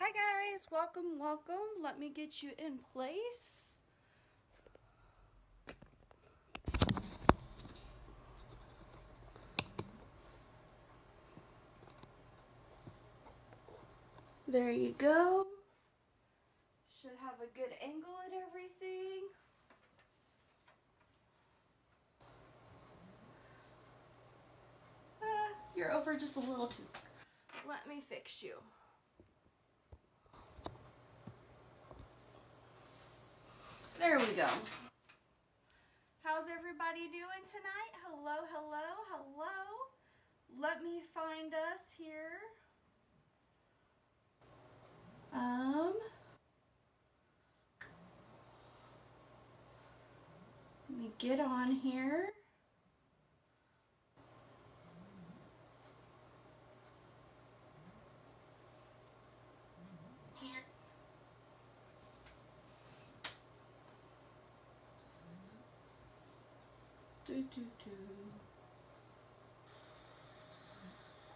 Hi guys, welcome, welcome. Let me get you in place. There you go. Should have a good angle at everything. You're over just a little too far. Let me fix you. There we go. How's everybody doing tonight? Hello, hello, hello. Let me find us here. Let me get on here.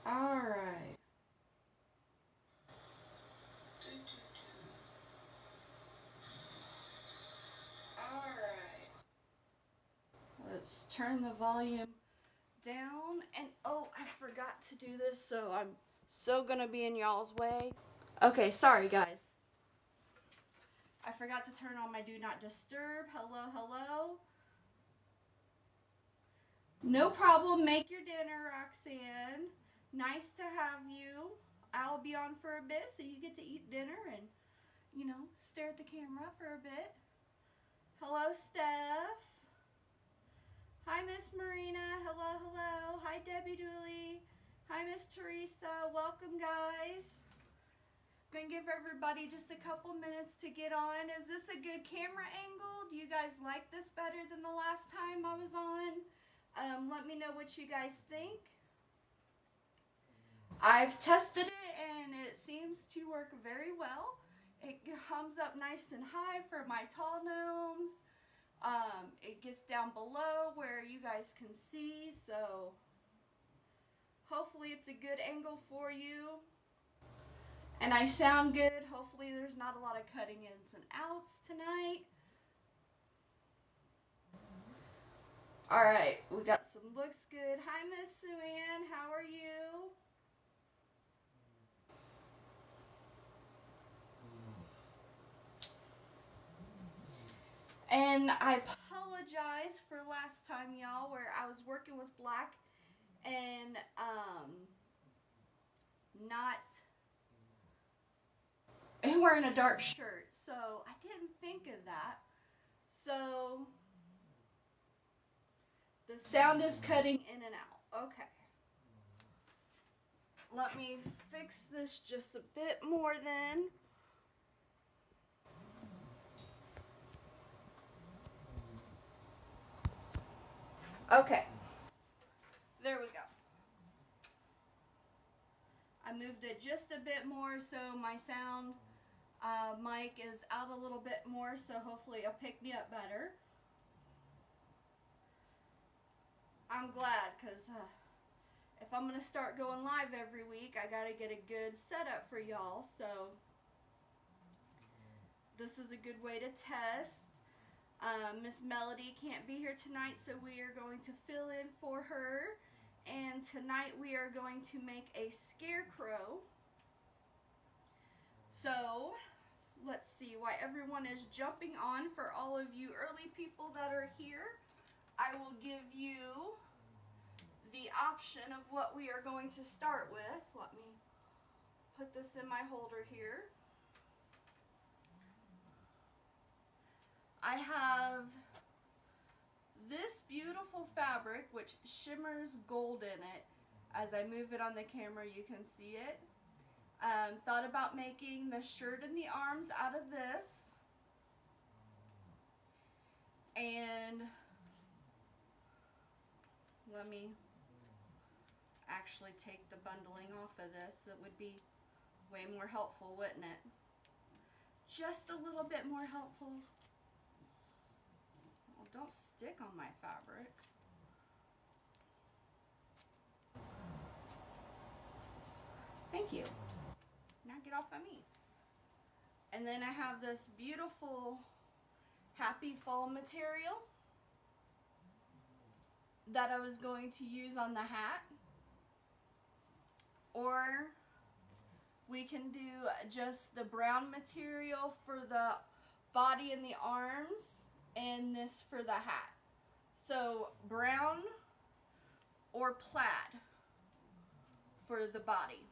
All right. All right. Let's turn the volume down. And oh, I forgot to do this, so I'm so gonna be in y'all's way. Okay, sorry guys. I forgot to turn on my do not disturb. Hello, hello. No problem. Make your dinner, Roxanne. Nice to have you. I'll be on for a bit so you get to eat dinner and, you know, stare at the camera for a bit. Hello, Steph. Hi, Miss Marina. Hello, hello. Hi, Debbie Dooley. Hi, Miss Teresa. Welcome, guys. Gonna give everybody just a couple minutes to get on. Is this a good camera angle? Do you guys like this better than the last time I was on? Let me know what you guys think. I've tested it and it seems to work very well. It comes up nice and high for my tall gnomes. It gets down below where you guys can see, so hopefully it's a good angle for you. And I sound good. Hopefully there's not a lot of cutting ins and outs tonight. All right, we got some looks good. Hi, Miss Sue-Ann. How are you? And I apologize for last time, y'all, where I was working with black and not and wearing a dark shirt. So I didn't think of that. So the sound is cutting in and out. Okay. Let me fix this just a bit more then. Okay. There we go. I moved it just a bit more so my sound mic is out a little bit more, so hopefully it'll pick me up better. I'm glad, because if I'm going to start going live every week, I got to get a good setup for y'all, so this is a good way to test. Miss Melody can't be here tonight, so we are going to fill in for her. And tonight we are going to make a scarecrow. So let's see why everyone is jumping on. For all of you early people that are here, I will give you the option of what we are going to start with. Let me put this in my holder here. I have this beautiful fabric which shimmers gold in it. As I move it on the camera, you can see it. Thought about making the shirt and the arms out of this. And let me actually take the bundling off of this. It would be way more helpful, wouldn't it? Just a little bit more helpful. Well, don't stick on my fabric. Thank you. Now get off of me. And then I have this beautiful Happy Fall material that I was going to use on the hat. Or we can do just the brown material for the body and the arms, and this for the hat. So brown or plaid for the body.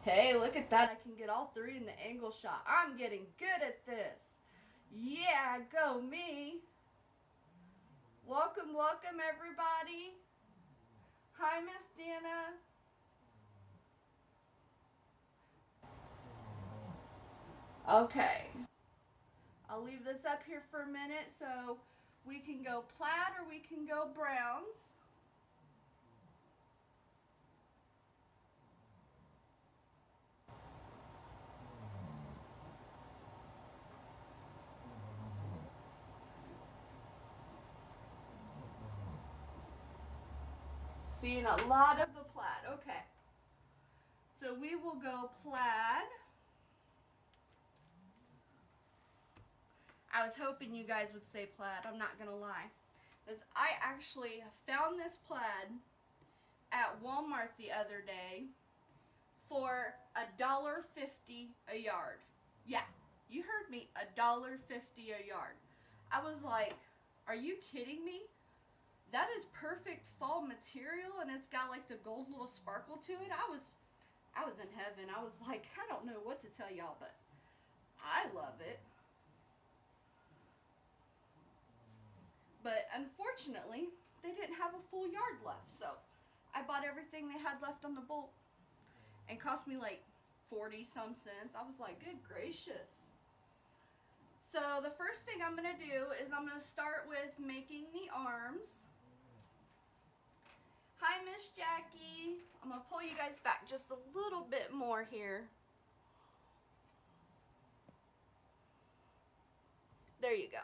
Hey, look at that. I can get all three in the angle shot. I'm getting good at this. Yeah, go me. Welcome, welcome everybody. Hi, Miss Dana. Okay. I'll leave this up here for a minute so we can go plaid or we can go browns. Seeing a lot of the plaid. Okay. So we will go plaid. I was hoping you guys would say plaid. I'm not going to lie. Because I actually found this plaid at Walmart the other day for $1.50 a yard. Yeah, you heard me, $1.50 a yard. I was like, are you kidding me? That is perfect fall material, and it's got like the gold little sparkle to it. I was in heaven. I was like, I don't know what to tell y'all, but I love it. But unfortunately, they didn't have a full yard left, so I bought everything they had left on the bolt, and cost me like 40 some cents. I was like, good gracious. So the first thing I'm gonna do is I'm gonna start with making the arms. Hi, Miss Jackie. I'm gonna pull you guys back just a little bit more here. There you go.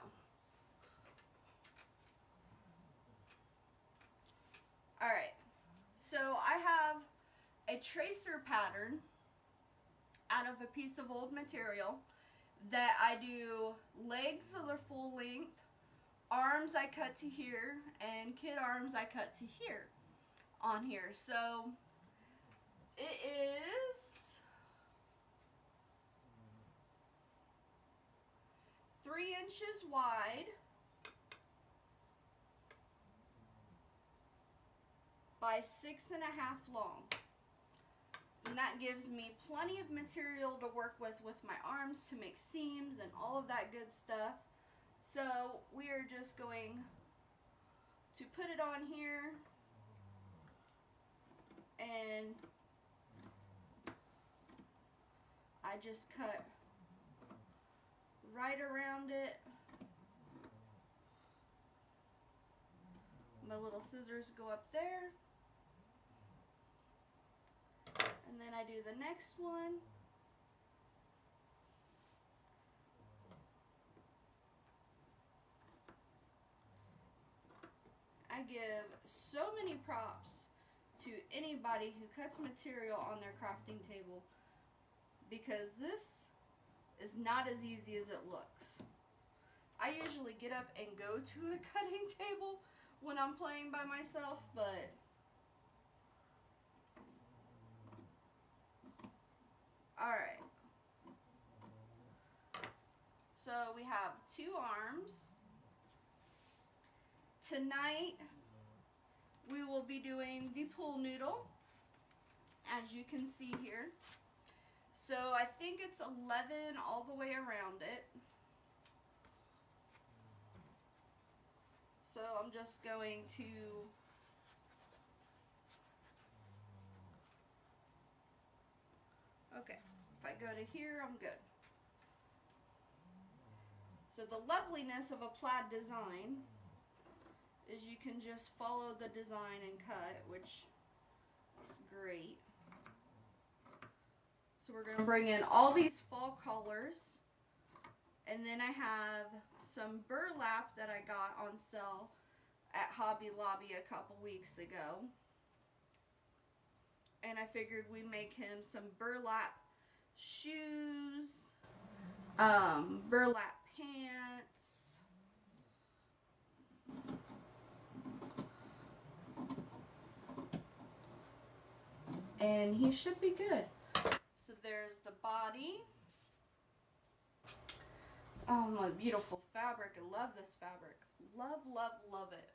All right, so I have a tracer pattern out of a piece of old material that I do legs so they're full length, arms I cut to here, and kid arms I cut to here on here. So it is 3 inches wide by 6.5 long. And that gives me plenty of material to work with my arms to make seams and all of that good stuff. So we are just going to put it on here, and I just cut right around it. My little scissors go up there. And then I do the next one. I give so many props to anybody who cuts material on their crafting table, because this is not as easy as it looks. I usually get up and go to a cutting table when I'm playing by myself, but alright. So we have 2 arms. Tonight we will be doing the pool noodle, as you can see here. So I think it's 11 all the way around it. So I'm just going to okay, if I go to here, I'm good. So the loveliness of a plaid design is you can just follow the design and cut, which is great. So we're going to bring in all these fall colors, and then I have some burlap that I got on sale at Hobby Lobby a couple weeks ago. And I figured we'd make him some burlap shoes, burlap pants, and he should be good. So there's the body. Oh, my beautiful fabric. I love this fabric. Love, love, love it.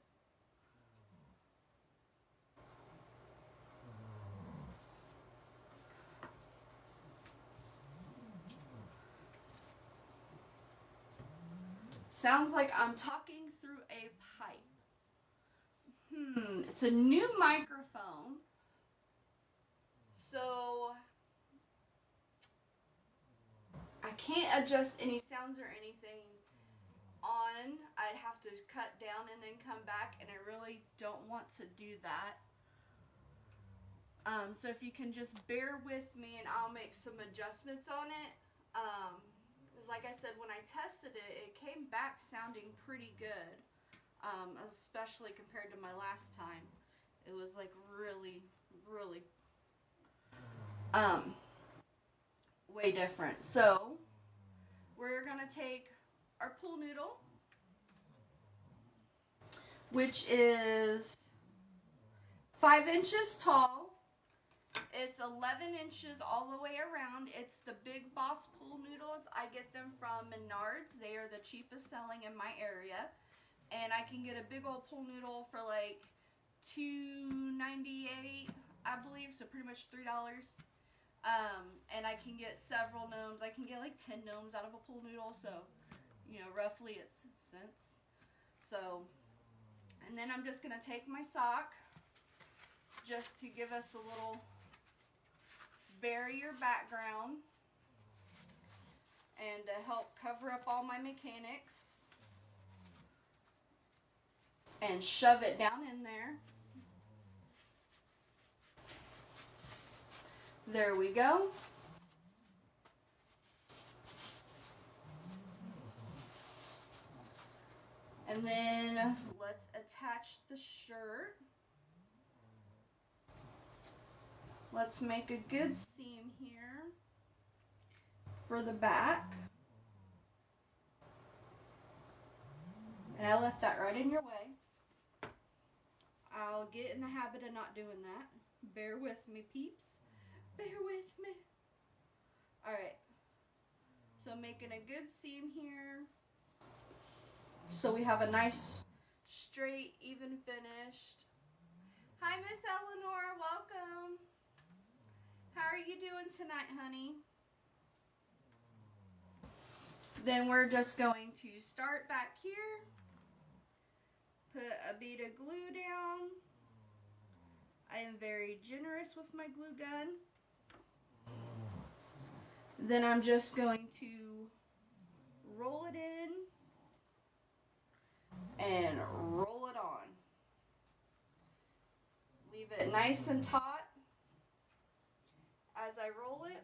Sounds like I'm talking through a pipe. It's a new microphone. So I can't adjust any sounds or anything on. I'd have to cut down and then come back, and I really don't want to do that. So if you can just bear with me and I'll make some adjustments on it. Like I said, when I tested it, it came back sounding pretty good, especially compared to my last time. It was like really, really way different. So we're gonna take our pool noodle, which is 5 inches tall. It's 11 inches all the way around. It's the Big Boss pool noodles. I get them from Menards. They are the cheapest selling in my area. And I can get a big old pool noodle for like $2.98, I believe. So pretty much $3. And I can get several gnomes. I can get like 10 gnomes out of a pool noodle. So, you know, roughly it's cents. So, and then I'm just going to take my sock just to give us a little barrier background and to help cover up all my mechanics, and shove it down in there. There we go. And then let's attach the shirt. Let's make a good seam here for the back. And I left that right in your way. I'll get in the habit of not doing that. Bear with me, peeps. Bear with me. Alright. So making a good seam here. So we have a nice, straight, even finish. Hi, Miss Eleanor. Welcome. How are you doing tonight, honey? Then we're just going to start back here. Put a bead of glue down. I am very generous with my glue gun. Then I'm just going to roll it in and roll it on. Leave it nice and taut as I roll it.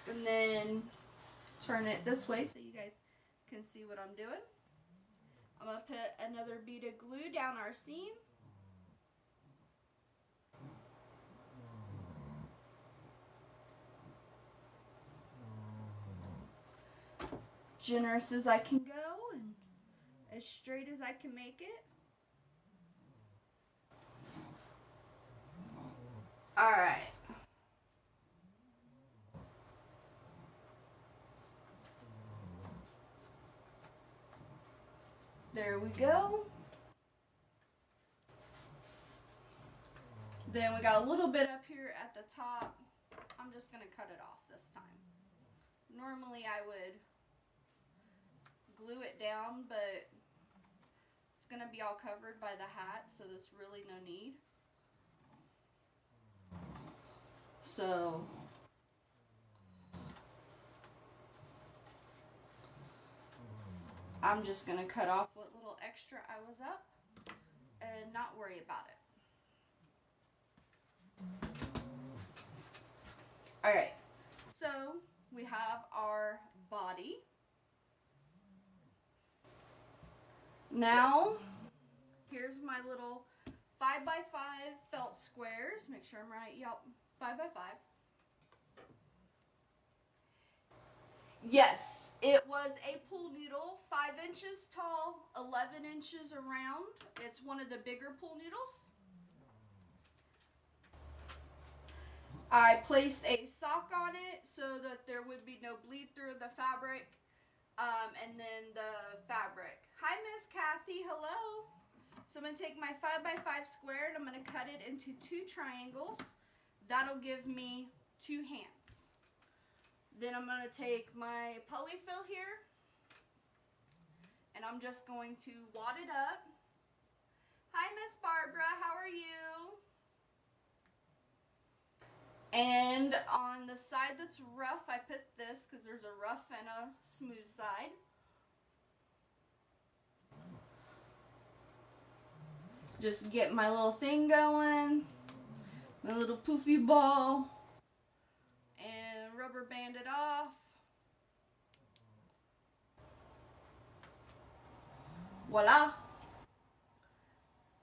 And then turn it this way so you guys can see what I'm doing. I'm going to put another bead of glue down our seam. Generous as I can go and as straight as I can make it. Alright. There we go. Then we got a little bit up here at the top. I'm just going to cut it off this time. Normally I would glue it down, but it's going to be all covered by the hat, so there's really no need. So I'm just going to cut off what little extra I was up and not worry about it. Alright, so we have our body. Now, here's my little 5x5 felt squares. Make sure I'm right. Yep, 5x5. Yes, it was a pool noodle, 5 inches tall, 11 inches around. It's one of the bigger pool noodles. I placed a sock on it so that there would be no bleed through the fabric, and then the fabric. Hi, Miss Kathy. Hello. So I'm going to take my 5x5 square and I'm going to cut it into 2 triangles. That'll give me 2 hands. Then I'm going to take my polyfill here and I'm just going to wad it up. Hi, Miss Barbara. How are you? And on the side that's rough, I put this because there's a rough and a smooth side. Just get my little thing going, my little poofy ball, and rubber band it off. Voila!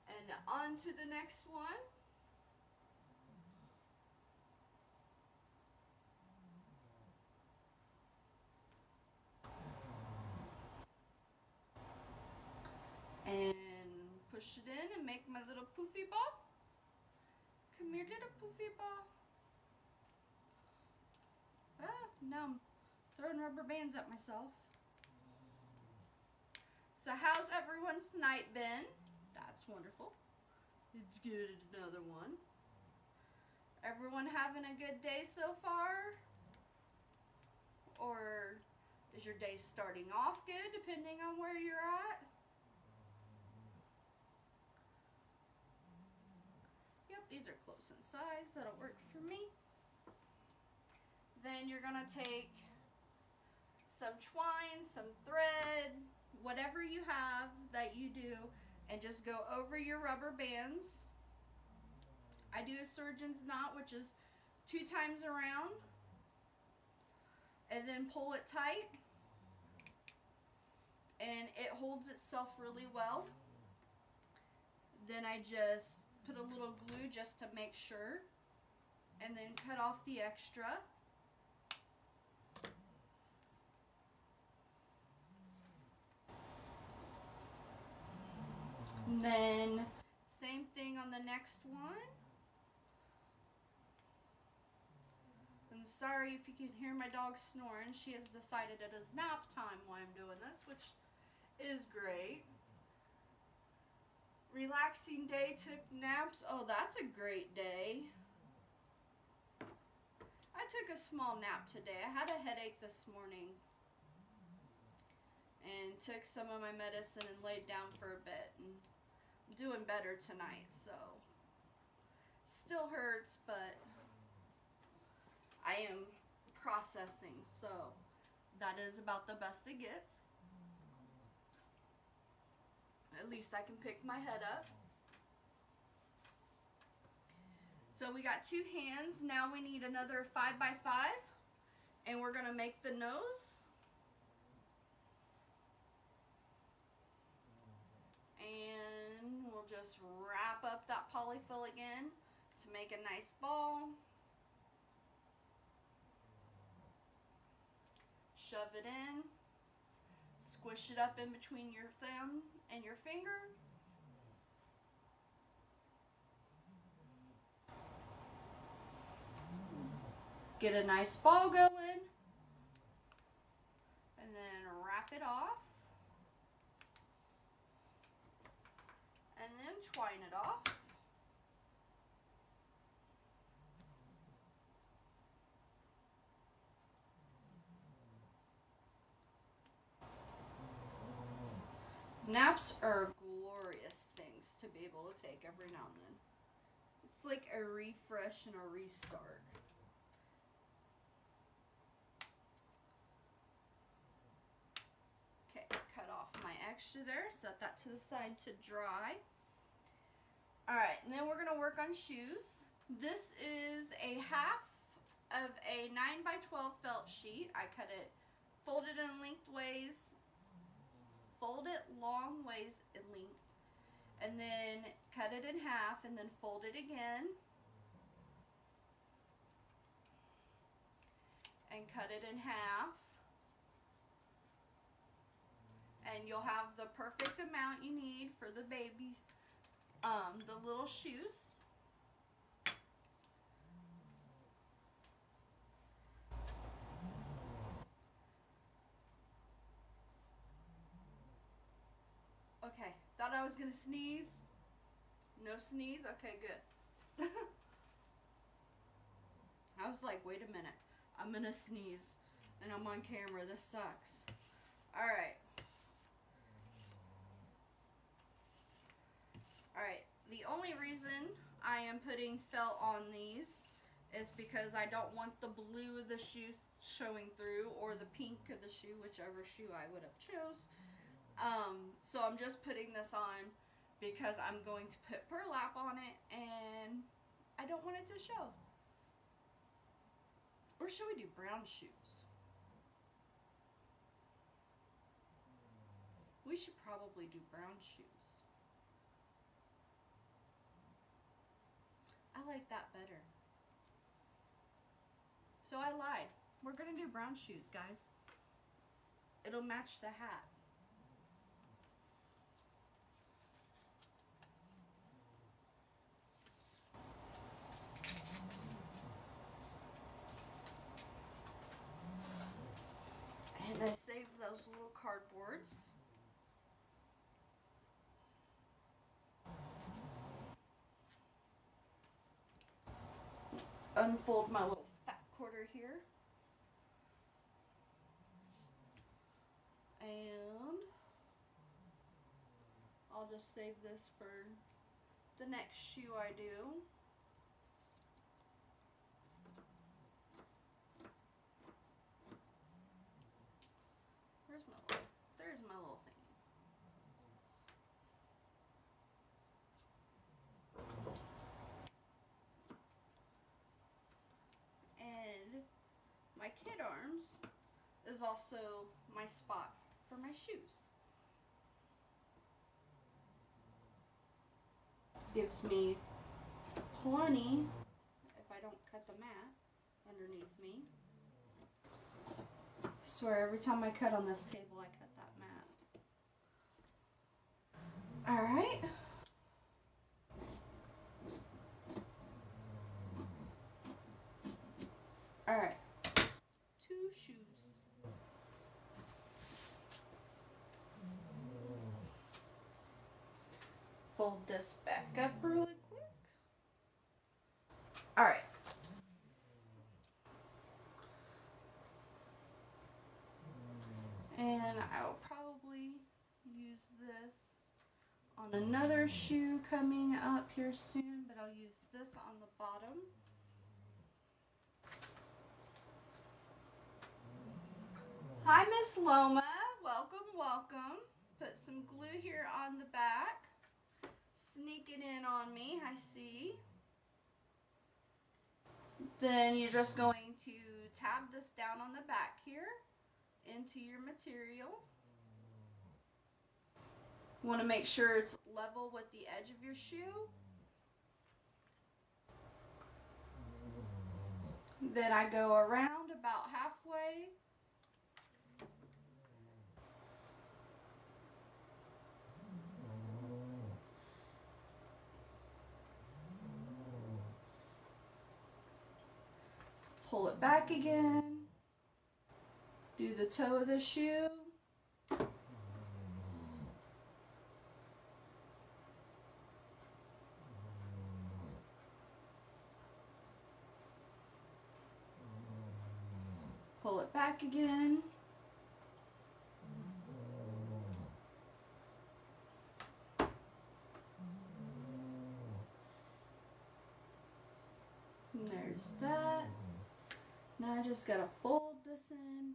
And on to the next one. And push it in and make my little poofy ball. Come here, little poofy ball. Ah, no, I'm throwing rubber bands at myself. So how's everyone's night been? That's wonderful. It's good, another one. Everyone having a good day so far? Or is your day starting off good depending on where you're at? Yep, these are close in size. That'll work for me. Then you're gonna take some twine, some thread, whatever you have that you do, and just go over your rubber bands. I do a surgeon's knot, which is 2 times around, and then pull it tight, and it holds itself really well. Then I just put a little glue just to make sure, and then cut off the extra. And then same thing on the next one. And sorry if you can hear my dog snoring. She has decided it is nap time while I'm doing this, which is great. Relaxing day, took naps. Oh, that's a great day. I took a small nap today. I had a headache this morning. And took some of my medicine and laid down for a bit. And I'm doing better tonight, so. Still hurts, but I am processing, so that is about the best it gets. At least I can pick my head up. So we got 2 hands. Now we need another 5x5, and we're gonna make the nose. And we'll just wrap up that polyfill again to make a nice ball. Shove it in. Squish it up in between your thumb and your finger. Get a nice ball going. And then wrap it off. And then twine it off. Naps are glorious things to be able to take every now and then. It's like a refresh and a restart. Okay, cut off my extra there, set that to the side to dry. Alright, and then we're going to work on shoes. This is a half of a 9x12 felt sheet. I cut it, folded in lengthways, fold it long ways in length, and then cut it in half and then fold it again and cut it in half, and you'll have the perfect amount you need for the baby, the little shoes. Okay, thought I was gonna sneeze. No sneeze? Okay, good. I was like, wait a minute, I'm gonna sneeze and I'm on camera, this sucks. Alright. Alright, the only reason I am putting felt on these is because I don't want the blue of the shoe showing through, or the pink of the shoe, whichever shoe I would have chose. So I'm just putting this on because I'm going to put burlap on it and I don't want it to show. Or should we do brown shoes? We should probably do brown shoes. I like that better. So I lied. We're gonna do brown shoes, guys. It'll match the hat. And I saved those little cardboards. Unfold my little fat quarter here. And I'll just save this for the next shoe I do. There's my little thing. And my kid arms is also my spot for my shoes. Gives me plenty if I don't cut the mat underneath me. I swear every time I cut on this table I cut that mat. Alright. Alright. 2 shoes. Fold this back up really quick. Alright. And I'll probably use this on another shoe coming up here soon, but I'll use this on the bottom. Hi, Miss Loma. Welcome, welcome. Put some glue here on the back. Sneak it in on me, I see. Then you're just going to tab this down on the back here into your material. You want to make sure it's level with the edge of your shoe. Then I go around about halfway. Pull it back again. Do the toe of the shoe. Pull it back again. And there's that. Now I just gotta fold this in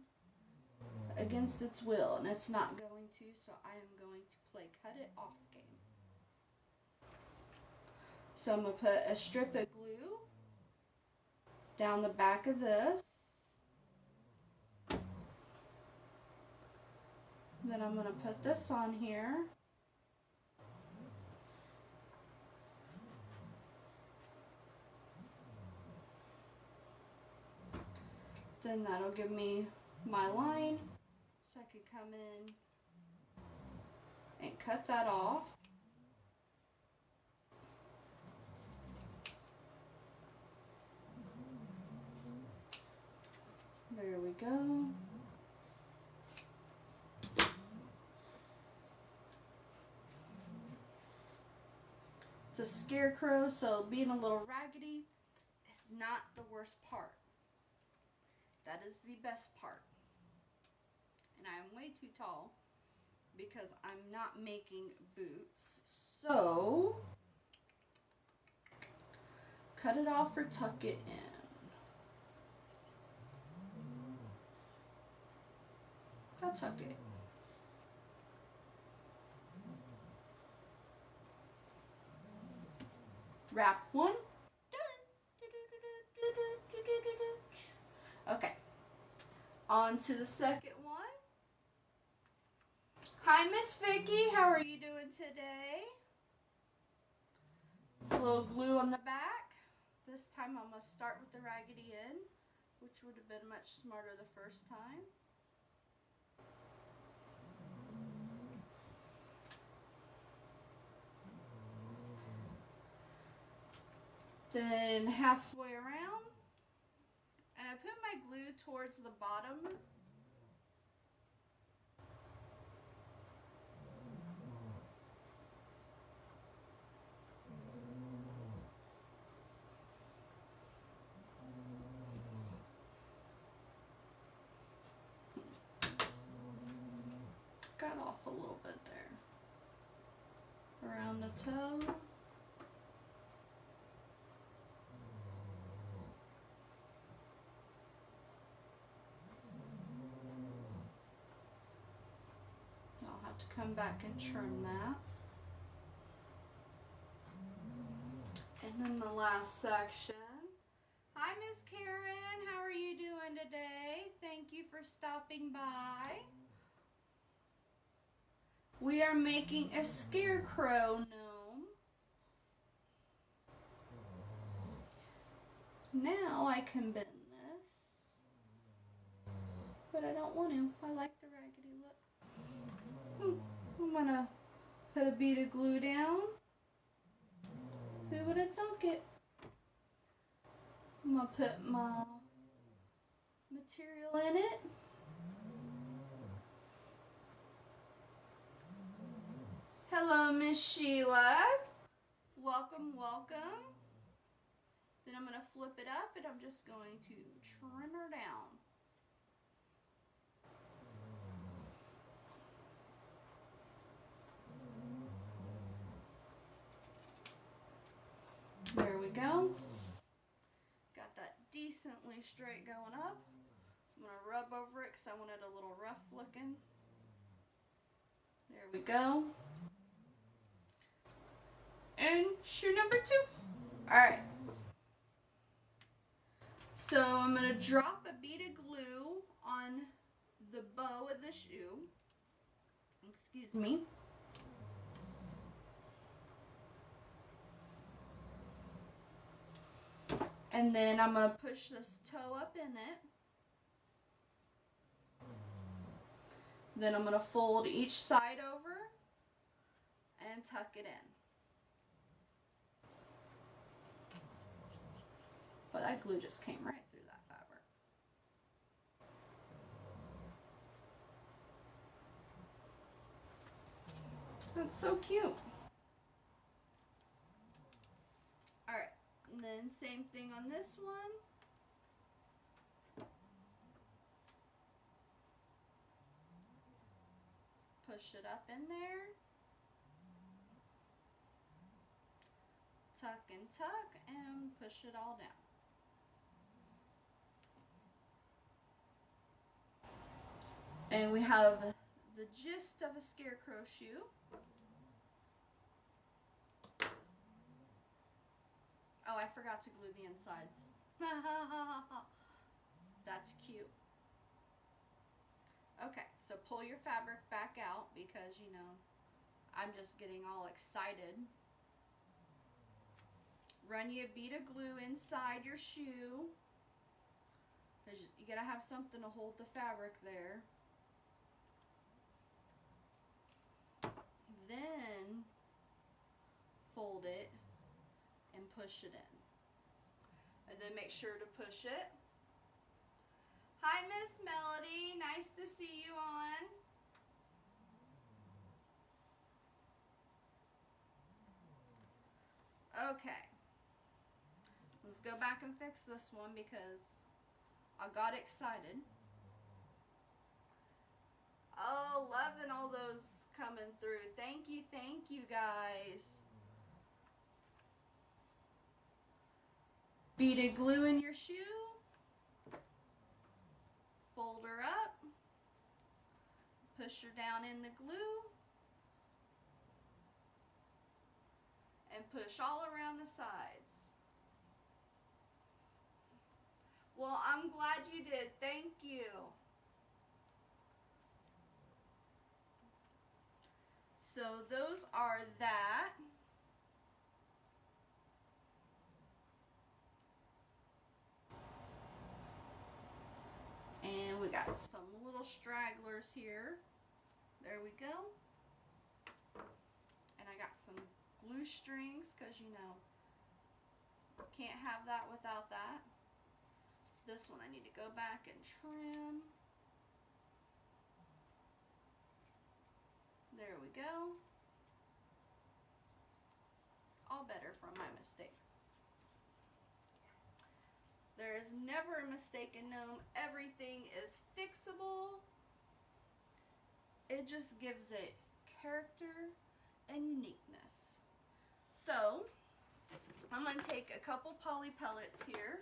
against its will, and it's not going to, so I am going to play cut it off game. So I'm gonna put a strip of glue down the back of this. Then I'm gonna put this on here. Then that'll give me my line, so I can come in and cut that off. There we go. It's a scarecrow, so being a little raggedy is not the worst part. That is the best part. And I'm way too tall because I'm not making boots. So, cut it off or tuck it in. I'll tuck it. Wrap one. Okay. On to the second one. Hi, Miss Vicky. How are you doing today? A little glue on the back. This time I'm going to start with the raggedy end, which would have been much smarter the first time. Then halfway around, and I put my glue towards the bottom. Got off a little bit there. Around the toe. I'll have to come back and trim that. And then the last section. Hi, Miss Karen. How are you doing today? Thank you for stopping by. We are making a Scarecrow Gnome. Now I can bend this, but I don't want to. I like the raggedy look. I'm gonna put a bead of glue down. Who would have thunk it? I'm gonna put my material in it. Hello, Miss Sheila. Welcome, welcome. Then I'm gonna flip it up and I'm just going to trim her down. There we go. Got that decently straight going up. I'm going to rub over it because I want it a little rough looking. There we go. And shoe number 2. Alright. So I'm going to drop a bead of glue on the bow of the shoe. Excuse me. And then I'm going to push this toe up in it. Then I'm going to fold each side over and tuck it in. But that glue just came right through that fabric. That's so cute. Alright, and then same thing on this one. Push it up in there. Tuck and tuck and push it all down. And we have the gist of a scarecrow shoe. Oh, I forgot to glue the insides. That's cute. Okay, so pull your fabric back out because, you know, I'm just getting all excited. Run you a bead of glue inside your shoe. because you gotta have something to hold the fabric there. Then fold it and push it in. And then make sure to push it. Hi, Miss Melody. Nice to see you on. Okay. Let's go back and fix this one because I got excited. Oh, loving all those coming through. Thank you guys. Beaded glue in your shoe. Fold her up. Push her down in the glue. And push all around the sides. Well, I'm glad you did. Thank you. So those are that. And we got some little stragglers here. There we go. And I got some glue strings because, you know, can't have that without that. This one I need to go back and trim. There we go. All better from my mistake. There is never a mistake in Gnome. Everything is fixable. It just gives it character and uniqueness. So, I'm going to take a couple poly pellets here.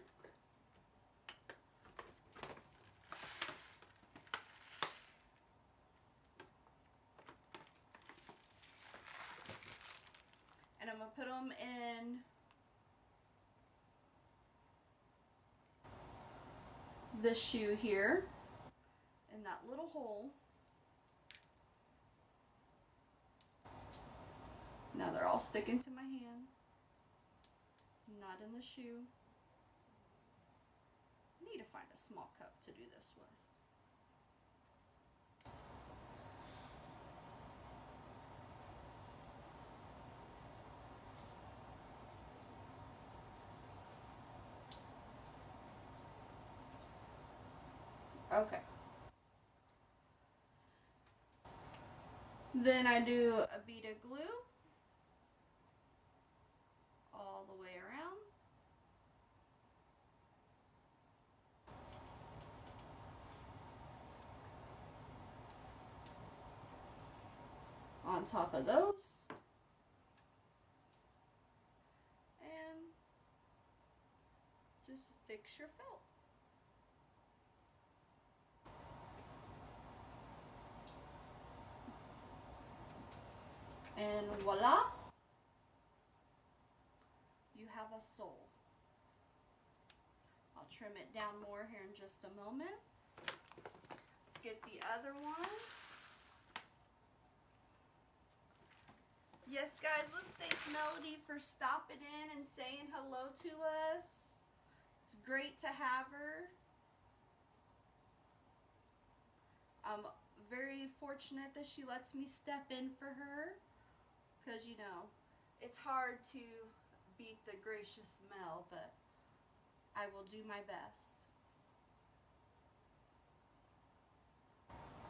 And I'm going to put them in the shoe here, in that little hole. Now they're all sticking to my hand, not in the shoe. I need to find a small cup to do this with. Okay. Then I do a bead of glue all the way around. On top of those. And just fix your felt. And voila, you have a soul. I'll trim it down more here in just a moment. Let's get the other one. Yes, guys, let's thank Melody for stopping in and saying hello to us. It's great to have her. I'm very fortunate that she lets me step in for her. Because, you know, it's hard to beat the gracious Mel, but I will do my best.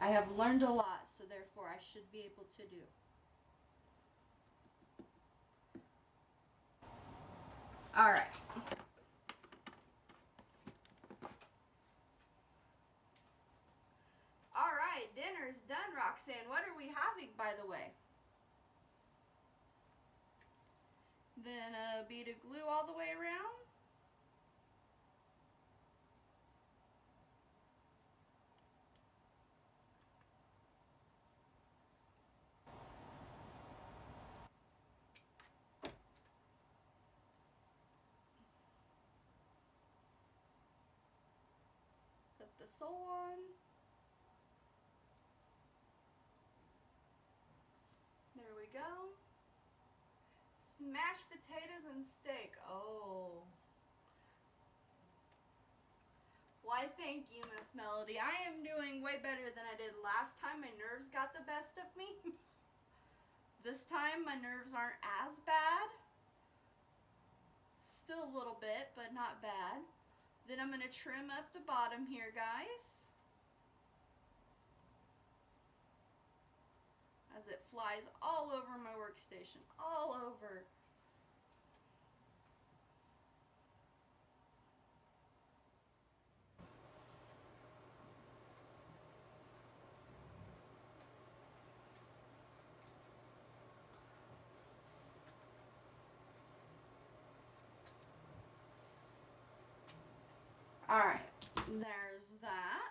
I have learned a lot, so therefore I should be able to do. All right. All right, dinner's done, Roxanne. What are we having, by the way? Then a bead of glue all the way around. Put the sole on. There we go. Mashed potatoes and steak. Oh. Why, thank you, Miss Melody. I am doing way better than I did last time. My nerves got the best of me. This time, my nerves aren't as bad. Still a little bit, but not bad. Then I'm going to trim up the bottom here, guys. As it flies all over my workstation, all over. Alright, there's that.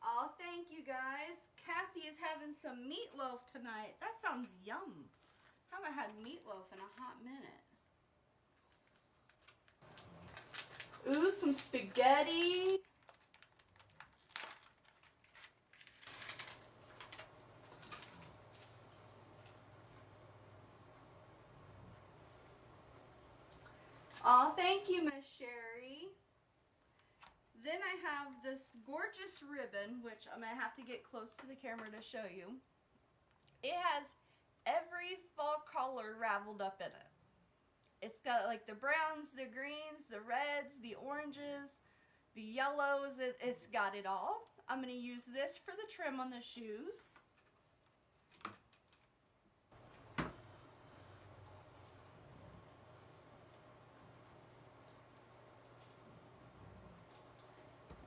Oh, thank you guys. Kathy is having some meatloaf tonight. That sounds yum. Haven't had meatloaf in a hot minute. Ooh, some spaghetti. Oh, thank you, Miss Sherry. Then I have this gorgeous ribbon, which I'm going to have to get close to the camera to show you. It has every fall color raveled up in it. It's got like the browns, the greens, the reds, the oranges, the yellows. It's got it all. I'm going to use this for the trim on the shoes.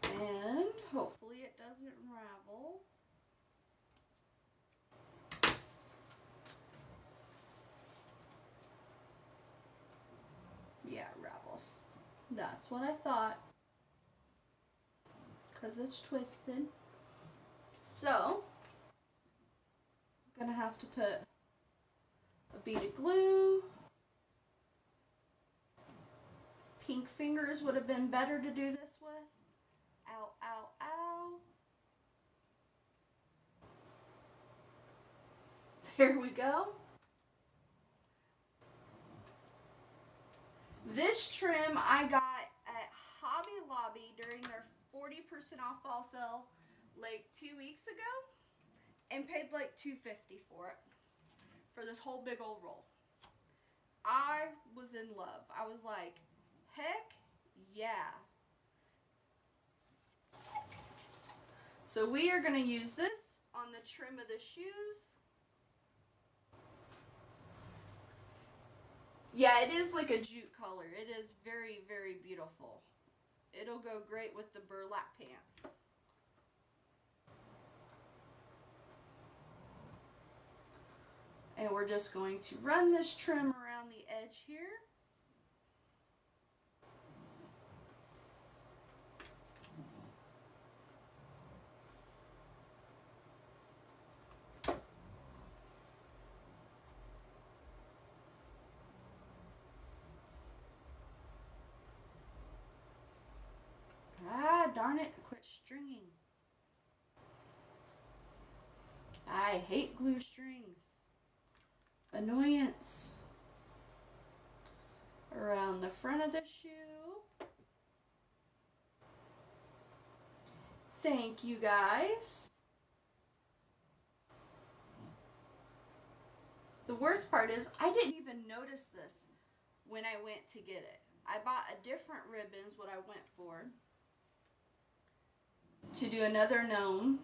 And hopefully it doesn't ravel. Yeah, it ravels. That's what I thought. Because it's twisted. So, I'm going to have to put a bead of glue. Pink fingers would have been better to do this with. Ow, ow, ow. There we go. This trim I got at Hobby Lobby during their 40% off fall sale like 2 weeks ago and paid like $2.50 for it. For this whole big old roll. I was in love. I was like, heck yeah. So we are going to use this on the trim of the shoes. Yeah, it is like a jute color. It is very, very beautiful. It'll go great with the burlap pants. And we're just going to run this trim around the edge here. Ah, darn it, quit stringing. I hate glue strings. Annoyance. Around the front of the shoe. Thank you guys. The worst part is I didn't even notice this when I went to get it. I bought a different ribbons, what I went for, to do another gnome,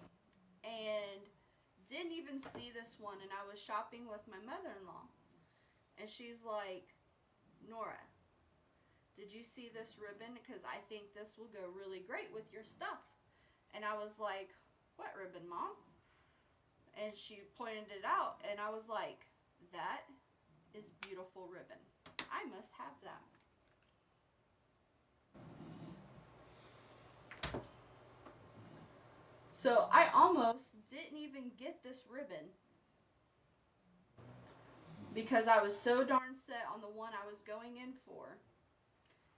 and didn't even see this one. And I was shopping with my mother-in-law, and she's like, Nora, did you see this ribbon? Because I think this will go really great with your stuff. And I was like, what ribbon, Mom? And she pointed it out, and I was like, that is beautiful ribbon. I must have that. So I almost didn't even get this ribbon because I was so darn set on the one I was going in for,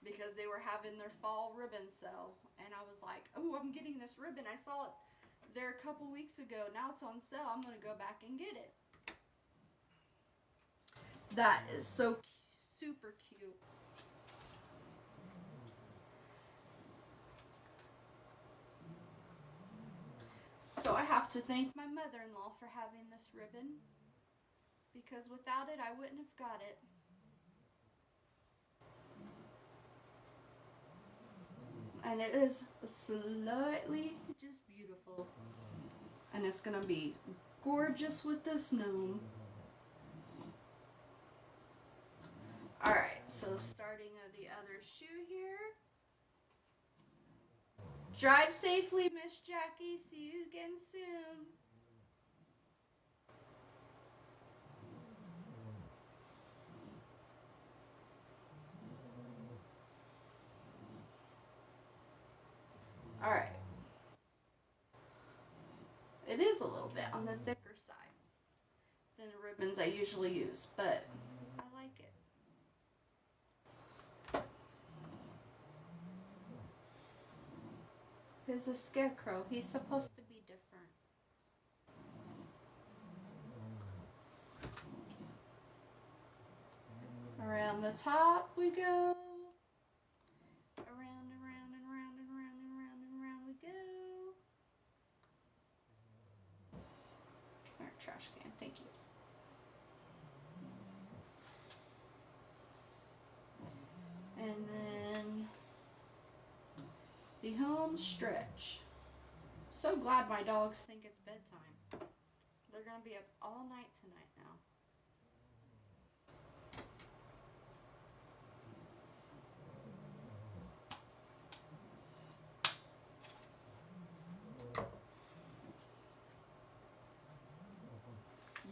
because they were having their fall ribbon sale, and I was like, oh, I'm getting this ribbon. I saw it there a couple weeks ago. Now it's on sale. I'm going to go back and get it. That is so super cute. have to thank my mother-in-law for having this ribbon, because without it I wouldn't have got it. And it is slightly just beautiful. And it's gonna be gorgeous with this gnome. Alright, so starting of the other shoe here. Drive safely, Miss Jackie. See you again soon. Alright. It is a little bit on the thicker side than the ribbons I usually use, but I like it. He's a scarecrow. He's supposed to be different. Around the top we go. Around and round and round and round and round and round we go. Come here, trash can. Thank you. And then the home stretch. So glad my dogs think it's bedtime. They're gonna be up all night tonight now.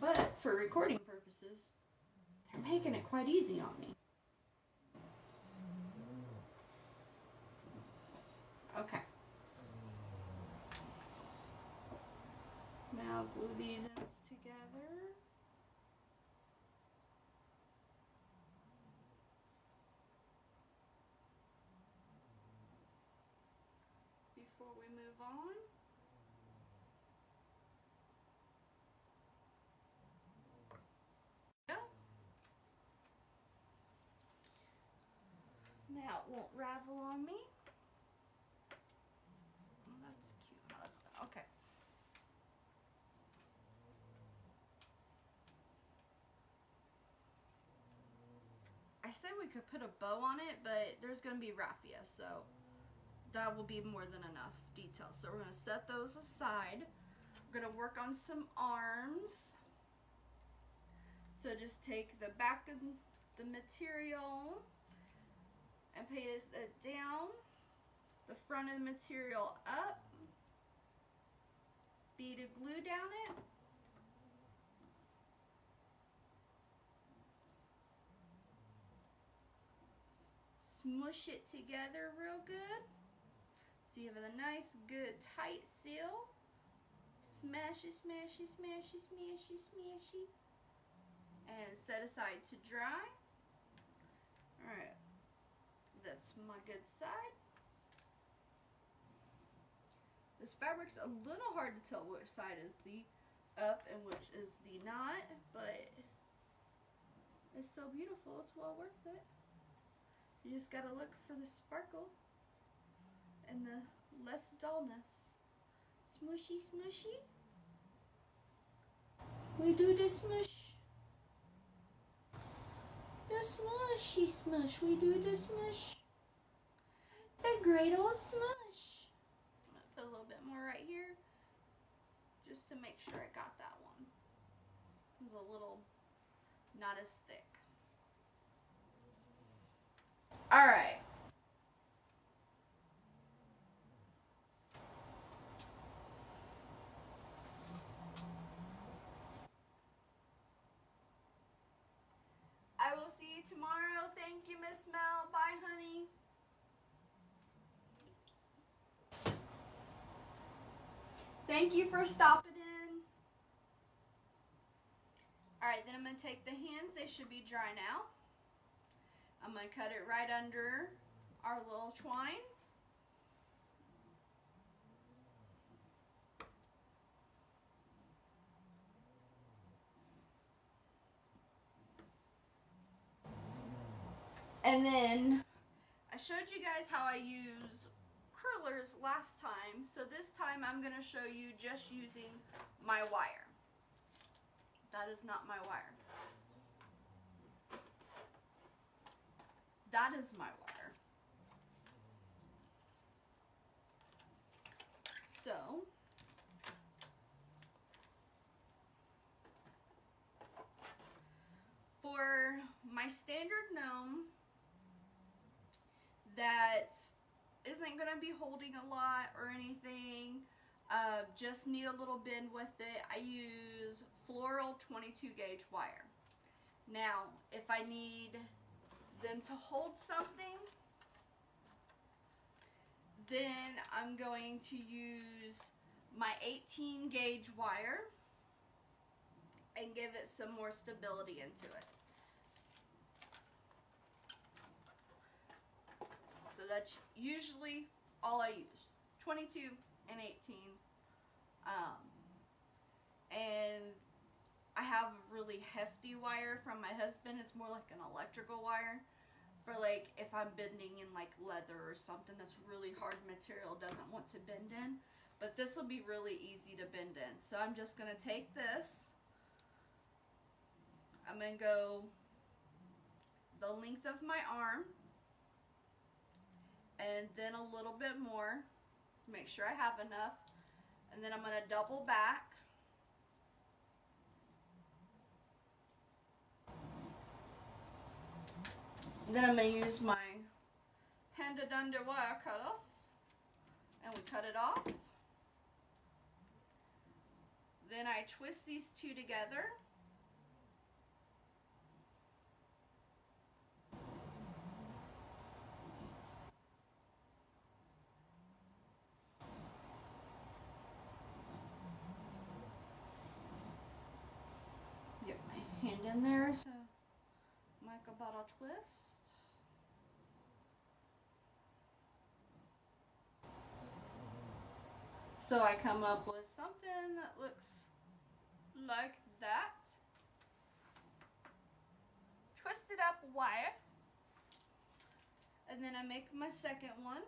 But for recording purposes, they're making it quite easy on me. Okay. Now glue these ends together. Before we move on. Now it won't ravel on me. Oh, that's cute. Oh, that's, okay. I said we could put a bow on it, but there's going to be raffia, so that will be more than enough detail. So we're going to set those aside. We're going to work on some arms. So just take the back of the material and paste it down, the front of the material up, bead of glue down it, smush it together real good so you have a nice good tight seal. Smashy, smashy, smashy, smashy, smashy, and set aside to dry. Alright, that's my good side. This fabric's a little hard to tell which side is the up and which is the not, but it's so beautiful, it's well worth it. You just gotta look for the sparkle and the less dullness. Smushy, smushy. We do the smush. The smushy smush. We do the smush. The great old smush. I'm gonna put a little bit more right here just to make sure I got that one. It was a little not as thick. Alright. I will see you tomorrow. Thank you, Miss Mel. Bye, honey. Thank you for stopping in. Alright, then I'm going to take the hands. They should be dry now. I'm going to cut it right under our little twine. And then I showed you guys how I use curlers last time, so this time I'm going to show you just using my wire. That is not my wire. That is my wire. So, for my standard gnome that isn't going to be holding a lot or anything, just need a little bend with it, I use floral 22 gauge wire. Now, if I need them to hold something, then I'm going to use my 18 gauge wire and give it some more stability into it. So that's usually all I use, 22 and 18. And I have a really hefty wire from my husband. It's more like an electrical wire for like if I'm bending in like leather or something that's really hard material, doesn't want to bend in. But this will be really easy to bend in. So I'm just going to take this. I'm going to go the length of my arm and then a little bit more to make sure I have enough. And then I'm going to double back. Then I'm going to use my handmade wire cutters and we cut it off. Then I twist these two together. Get my hand in there so make about a twist. So I come up with something that looks like that. Twisted up wire. And then I make my second one.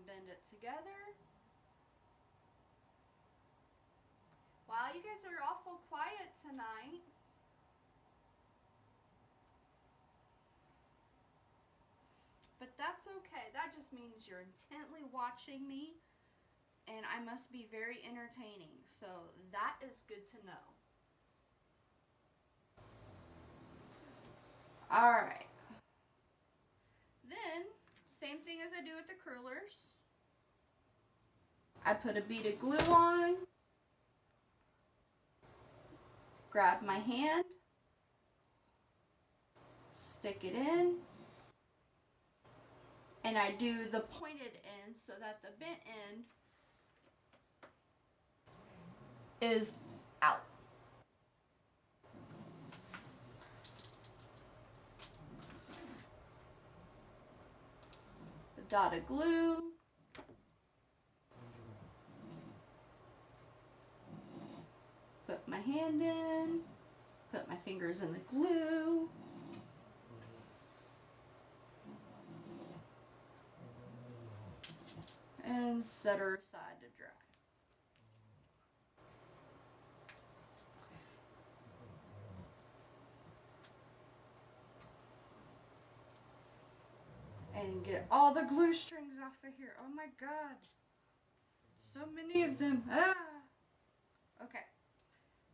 Bend it together. Wow, you guys are awful quiet tonight. But that's okay. That just means you're intently watching me and I must be very entertaining. So that is good to know. Alright. Then, same thing as I do with the curlers. I put a bead of glue on, grab my hand, stick it in, and I do the pointed end so that the bent end is out. The dot of glue. Put my hand in, put my fingers in the glue, and set her aside to dry. And get all the glue strings off of here. Oh my god. So many of them. Ah! Okay.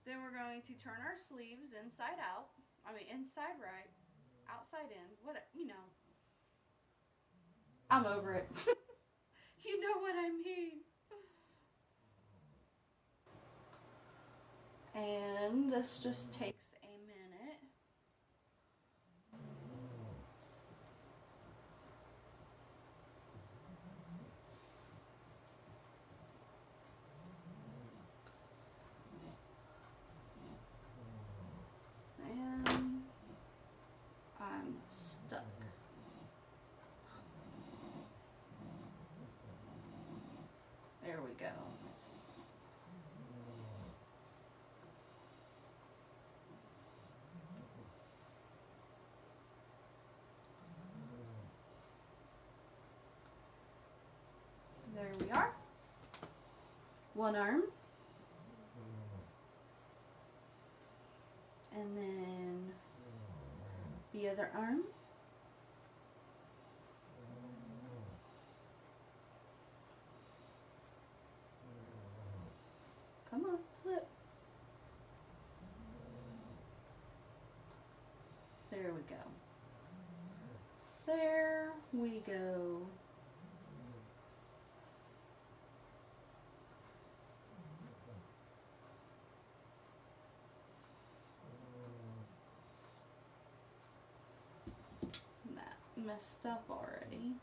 Then we're going to turn our sleeves inside out. I mean, inside right, outside in. What, you know. I'm over it. You know what I mean. And this just takes a minute. go. There we are. One arm. And then the other arm. Come on, flip. There we go. There we go. That messed up already.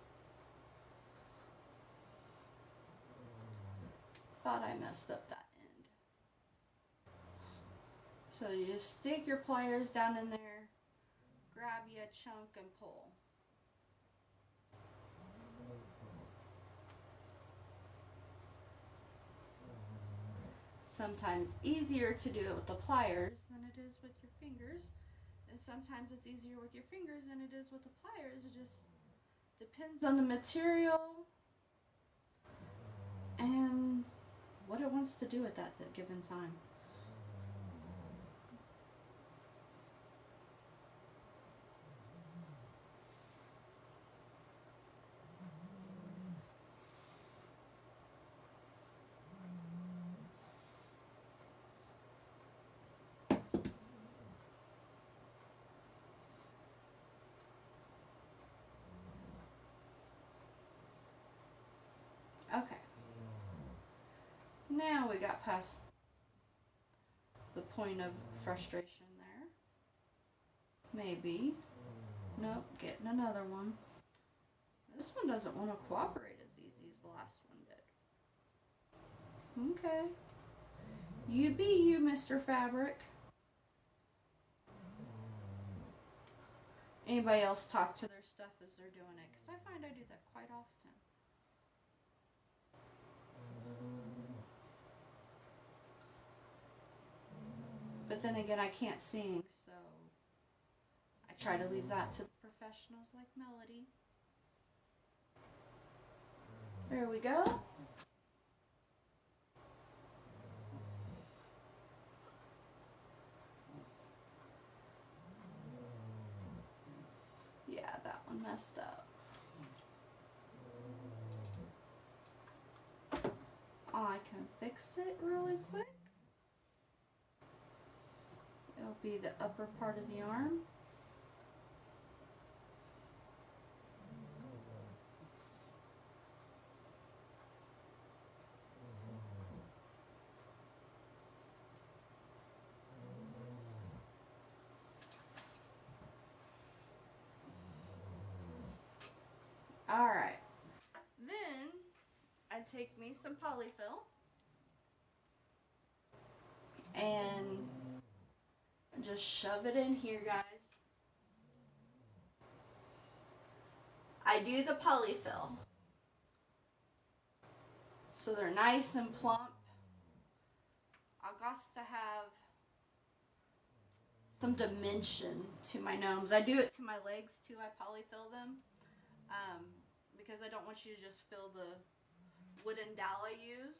Thought I messed up that end. So you just stick your pliers down in there, grab you a chunk and pull. Sometimes easier to do it with the pliers than it is with your fingers. And sometimes it's easier with your fingers than it is with the pliers. It just depends on the material and what it wants to do at that given time. Okay. Now we got past the point of frustration there. Maybe. Nope, getting another one. This one doesn't want to cooperate as easy as the last one did. Okay. You be you, Mr. Fabric. Anybody else talk to their stuff as they're doing it? Because I find I do that quite often. But then again, I can't sing, so I try to leave that to the professionals like Melody. There we go. Yeah, that one messed up. I can fix it really quick. It'll be the upper part of the arm. Alright. Then I take me some polyfill and just shove it in here, guys. I do the polyfill so they're nice and plump. I got to have some dimension to my gnomes. I do it to my legs too. I polyfill them because I don't want you to just fill the wooden dowel I use.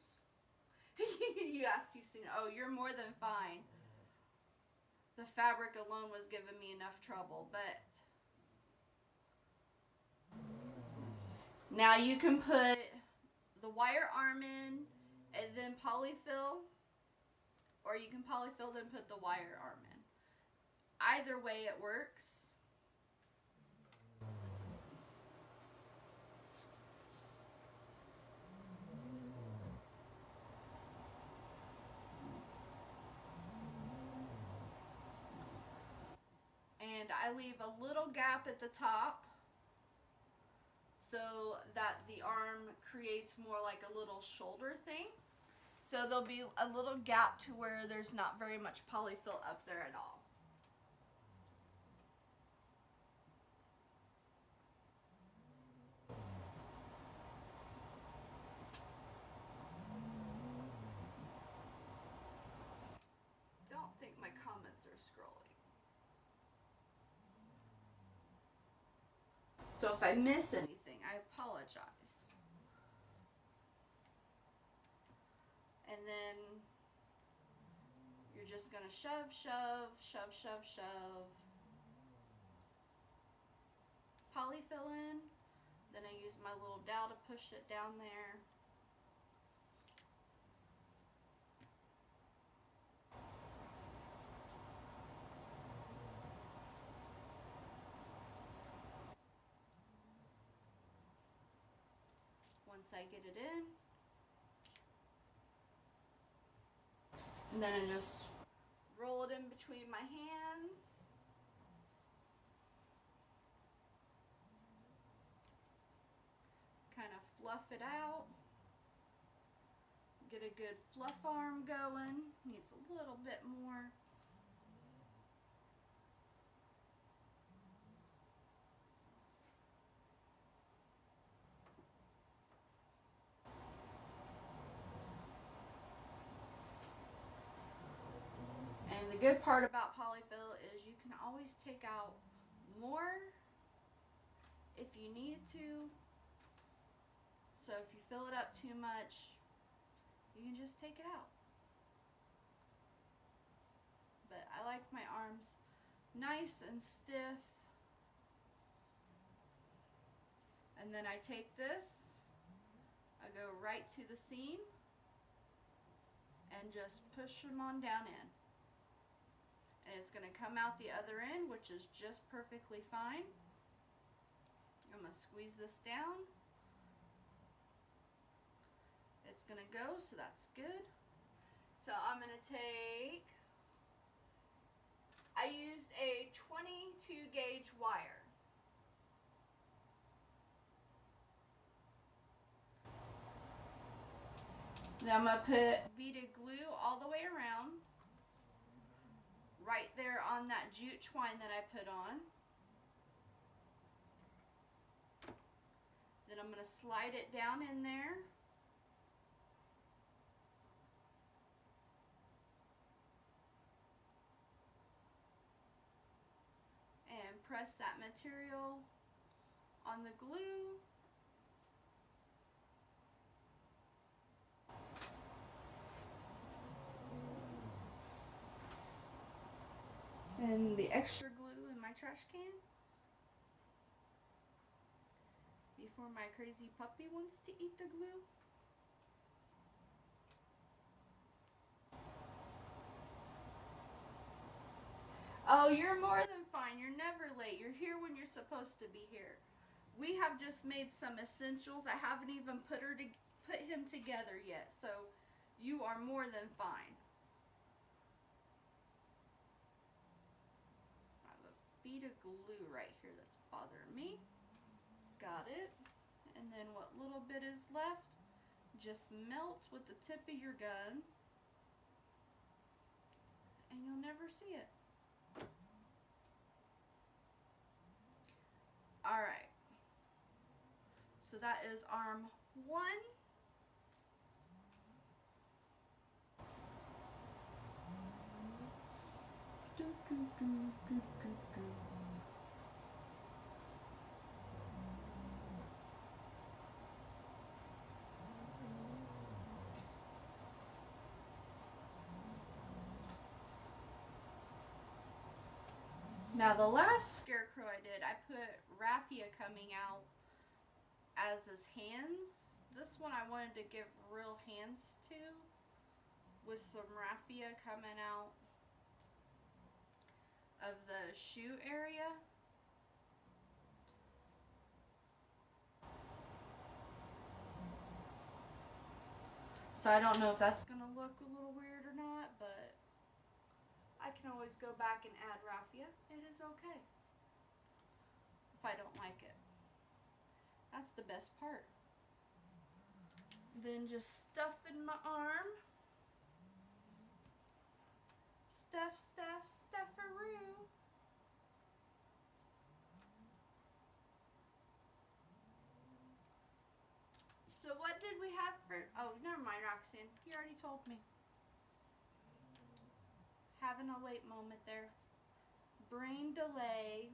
You asked too soon. Oh, you're more than fine. The fabric alone was giving me enough trouble, but now you can put the wire arm in and then polyfill, or you can polyfill then put the wire arm in. Either way it works. And I leave a little gap at the top so that the arm creates more like a little shoulder thing. So there'll be a little gap to where there's not very much polyfill up there at all. So if I miss anything, I apologize. And then you're just gonna shove, shove, shove, shove, shove. Polyfill in. Then I use my little dowel to push it down there. Once I get it in, and then I just roll it in between my hands. Kind of fluff it out. Get a good fluff arm going. Needs a little bit more. And the good part about polyfill is you can always take out more if you need to. So if you fill it up too much, you can just take it out. But I like my arms nice and stiff. And then I take this, I go right to the seam and just push them on down in. And it's going to come out the other end, which is just perfectly fine. I'm going to squeeze this down. It's going to go, so that's good. So I'm going to take, I used a 22 gauge wire. Then I'm going to put beaded glue all the way around, right there on that jute twine that I put on. Then I'm going to slide it down in there. And press that material on the glue. And the extra glue in my trash can before my crazy puppy wants to eat the glue. Oh, you're more than fine. You're never late. You're here when you're supposed to be here. We have just made some essentials. I haven't even put him together yet, so you are more than fine. I have a bead of glue right here that's bothering me. Got it. And then what little bit is left, just melt with the tip of your gun, and you'll never see it. Alright, so that is arm 1. Now the last scarecrow I did, I put raffia coming out as his hands. This one I wanted to give real hands to, with some raffia coming out of the shoe area. So I don't know if that's going to look a little weird or not, but I can always go back and add raffia. It is okay if I don't like it. That's the best part. Then just stuff in my arm. Stuff, stuff, stuffaroo. So what did we have for, oh, never mind, Roxanne. You already told me. Having a late moment there. Brain delay.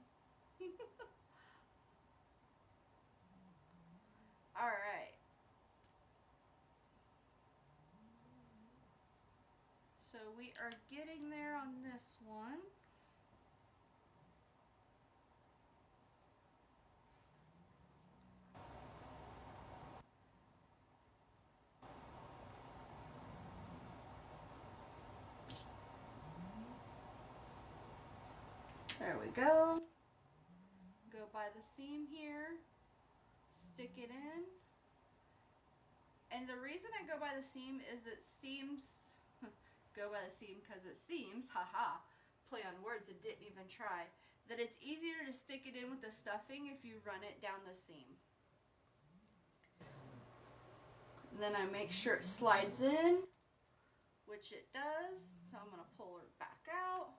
So we are getting there on this one. There we go. Go by the seam here, stick it in. And the reason I go by the seam is it seems, go by the seam because it seems, haha, play on words and didn't even try, that it's easier to stick it in with the stuffing if you run it down the seam. And then I make sure it slides in, which it does. So I'm going to pull her back out.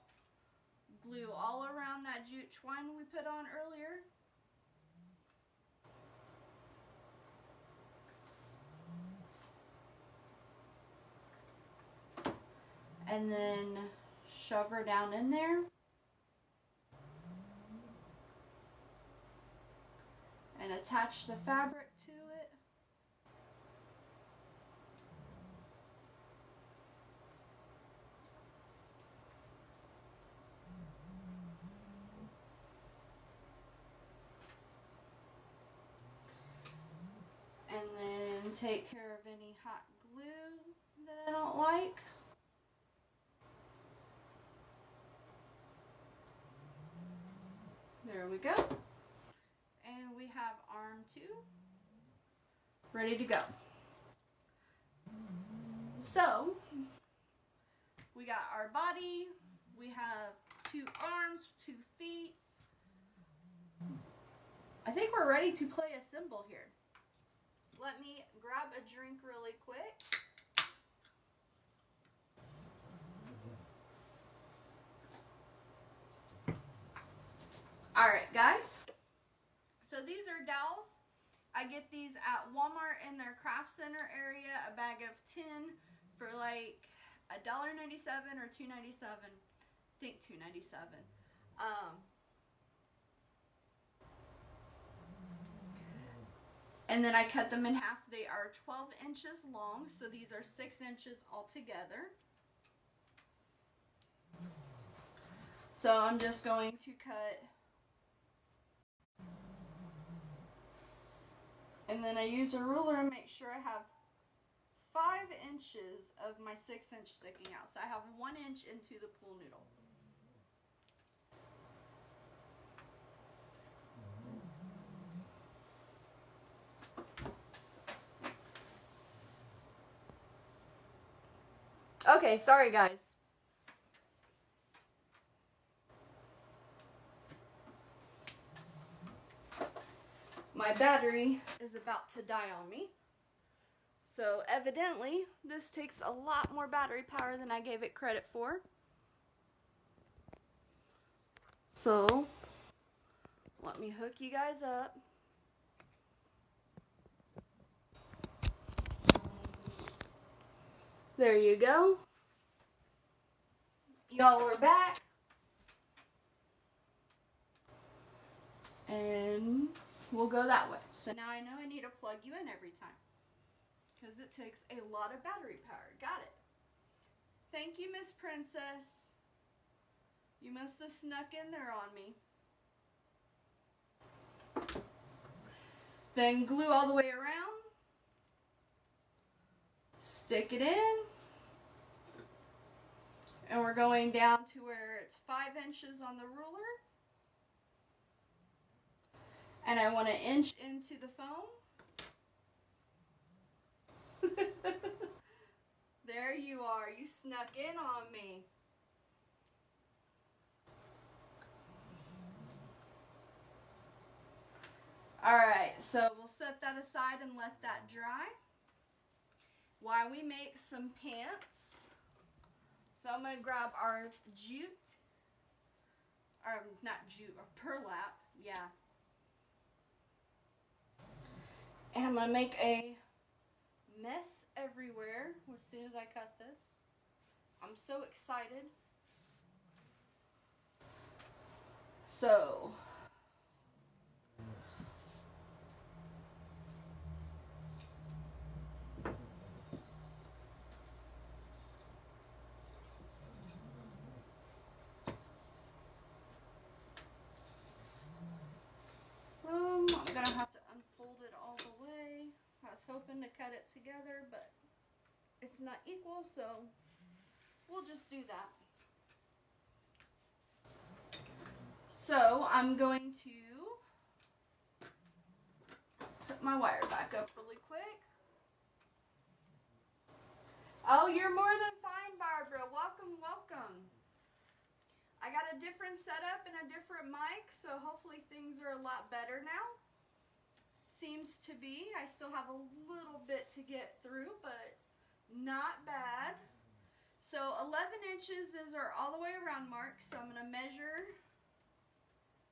Glue all around that jute twine we put on earlier. And then shove her down in there. And attach the fabric to it. And then take care of any hot glue that I don't like. There we go. And we have arm 2 ready to go. So we got our body, we have 2 arms, 2 feet. I think we're ready to play a symbol here. Let me grab a drink really quick. Alright guys, so these are dowels. I get these at Walmart in their craft center area, a bag of 10 for like $1.97 or $2.97. I think $2.97. And then I cut them in half. They are 12 inches long, so these are 6 inches altogether. So I'm just going to cut, and then I use a ruler and make sure I have 5 inches of my 6-inch sticking out. So I have 1 inch into the pool noodle. Okay, sorry guys. My battery is about to die on me. So evidently, this takes a lot more battery power than I gave it credit for. So, let me hook you guys up. There you go. Y'all are back. And we'll go that way. So now I know I need to plug you in every time, because it takes a lot of battery power. Got it. Thank you, Miss Princess. You must have snuck in there on me. Then glue all the way around. Stick it in. And we're going down to where it's 5 inches on the ruler. And I want to inch into the foam. There you are. You snuck in on me. Alright, so we'll set that aside and let that dry while we make some pants. So I'm going to grab our jute, or not jute, or burlap, yeah. And I'm going to make a mess everywhere as soon as I cut this. I'm so excited. So, hoping to cut it together, but it's not equal, so we'll just do that. So I'm going to put my wire back up really quick. Oh, you're more than fine, Barbara. Welcome, welcome. I got a different setup and a different mic, so hopefully things are a lot better now. Seems to be. I still have a little bit to get through, but not bad. So 11 inches is our all the way around mark, so I'm going to measure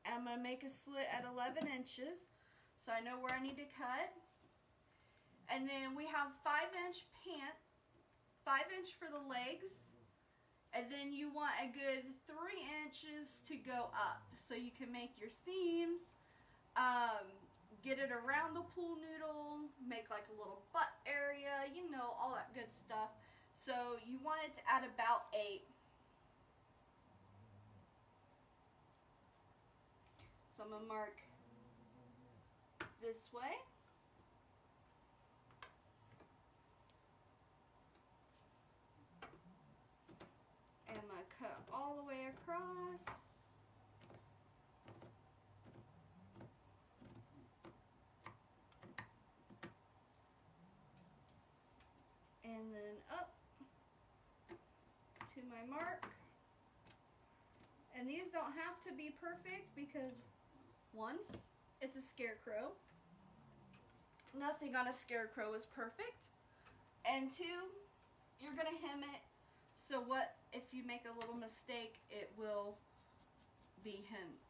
and I'm going to make a slit at 11 inches so I know where I need to cut. And then we have 5-inch pant, 5-inch for the legs, and then you want a good 3 inches to go up so you can make your seams, get it around the pool noodle, make like a little butt area, you know, all that good stuff. So you want it at about 8. So I'm going to mark this way. And I'm going to cut all the way across. And then up to my mark. And these don't have to be perfect because 1, it's a scarecrow. Nothing on a scarecrow is perfect. And 2, you're going to hem it. So what if you make a little mistake, it will be hemmed